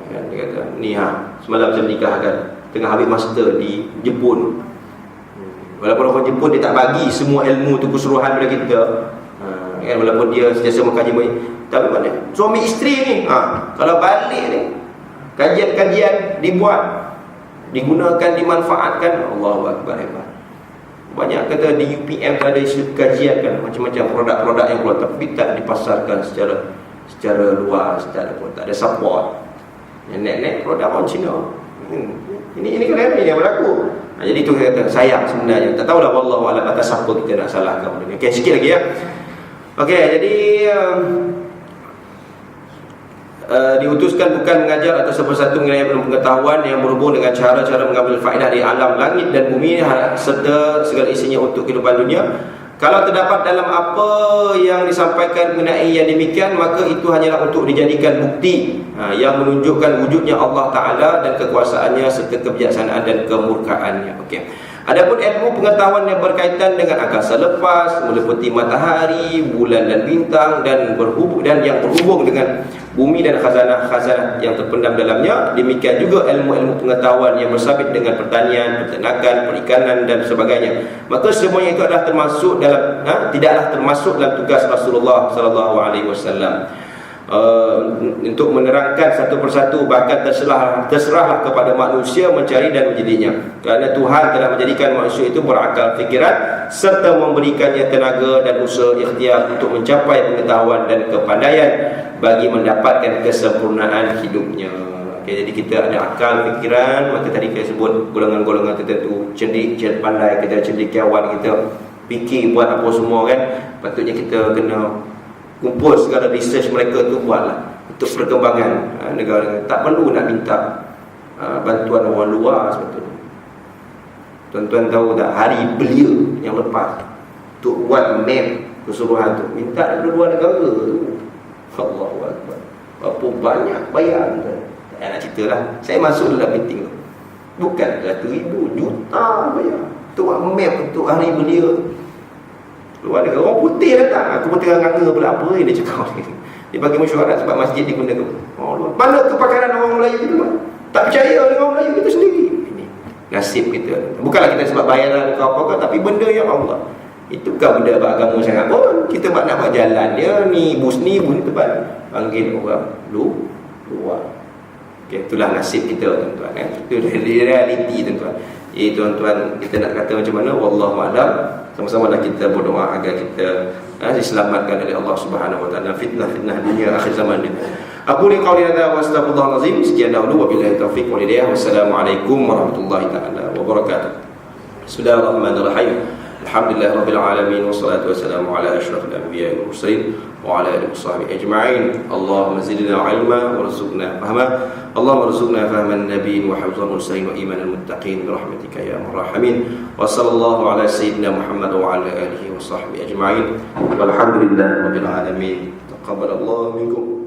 Dia kata ni semalam saya menikahkan tengah ambil master di Jepun. Walaupun orang Jepun dia tak bagi semua ilmu tu keseluruhan pada kita. Walaupun dia sentiasa mengkaji, tapi mana suami isteri ni kalau balik ni kajian-kajian dibuat, digunakan, dimanfaatkan, Allahu Akbar, hebat. Banyak kata di UPM ada isu kajian kan, macam-macam produk-produk yang keluar, tapi tak dipasarkan secara luas, tak ada support. Yang net produk orang Cina. Ini kan yang berlaku. Jadi tu kata sayang sebenarnya. Tak tahulah wallahu a'lam atas siapa kita nak salahkan benda ni. Okey, sikit lagi ya. Okey, jadi diutuskan bukan mengajar atau sesuatu mengenai pengetahuan yang berhubung dengan cara-cara mengambil faedah di alam langit dan bumi serta segala isinya untuk kehidupan dunia. Kalau terdapat dalam apa yang disampaikan mengenai yang demikian, maka itu hanyalah untuk dijadikan bukti yang menunjukkan wujudnya Allah Ta'ala dan kekuasaannya serta kebijaksanaan dan kemurkaannya. Okey. Adapun ilmu pengetahuan yang berkaitan dengan angkasa lepas, meliputi matahari, bulan dan bintang dan yang berhubung dengan bumi dan khazanah-khazanah yang terpendam dalamnya, demikian juga ilmu-ilmu pengetahuan yang bersabit dengan pertanian, peternakan, perikanan dan sebagainya, maka semuanya itu adalah termasuk dalam tidaklah termasuk dalam tugas Rasulullah sallallahu alaihi wasallam untuk menerangkan satu persatu, bahkan terserahlah kepada manusia mencari dan menjadinya, kerana Tuhan telah menjadikan manusia itu berakal fikiran serta memberikannya tenaga dan usaha ikhtiar untuk mencapai pengetahuan dan kepandaian bagi mendapatkan kesempurnaan hidupnya. Okay, jadi kita ada akal fikiran, maka tadi kita sebut golongan-golongan tertentu, cerdik, pandai, kita cendekiawan, kita fikir buat apa semua kan. Patutnya kita kena kumpul segala research mereka tu, buatlah untuk perkembangan negara. Tak perlu nak minta bantuan orang luar sebetulnya. Tuan-tuan tahu tak, hari belia yang lepas untuk buat map keseluruhan tu minta dari luar negara tu. Allahu Akbar, berapa banyak bayar tu. Tak nak cerita lah. Saya masuk dalam meeting tu, bukan 1,000 juta bayar untuk buat map untuk hari belia. Luar negara, orang putih datang. Aku pun tengah nganga pula, apa dia cakap ni. Dia bagi mesyuarat sebab masjid digunakan. Mana kepakaran orang Melayu kita? Tak percaya dengan orang Melayu kita sendiri. Ini nasib kita. Bukanlah kita sebab bayaran ke apa-apa, tapi benda yang Allah. Itu bukan benda beragama sangat pun. Kita nak buat jalan dia ni, bus ni tempat panggil orang luar. Okay, itulah nasib kita tuan-tuan kan. Itu realiti tuan-tuan. Tuan-tuan, kita nak kata macam mana, wallahu a'lam. Sama-sama kita berdoa agar kita diselamatkan oleh Allah Subhanahu wa taala fitnah dunia akhir zaman ni. Aku li qauli hadza wa astaghfirullahal azim. Sekian dahulu, wabillahi taufiq wal hidayah. Wassalamualaikum warahmatullahi taala wabarakatuh. Bismillahirrahmanirrahim. Alhamdulillahirabbil alamin wassalatu wassalamu ala asyrafil anbiya'i wal mursalin wa ala alihi washabbihi ajma'in. Allahumma zidna 'ilma warzuqna fahma. Allahumma arzuqna fahman nabiyyin wa hifdzal mursalin wa imanal muttaqin bi rahmatika ya arhamar rahimin. Wa sallallahu ala sayyidina Muhammad wa ala alihi washabbihi ajma'in. Walhamdulillahirabbil alamin. Taqabbalallahu minkum.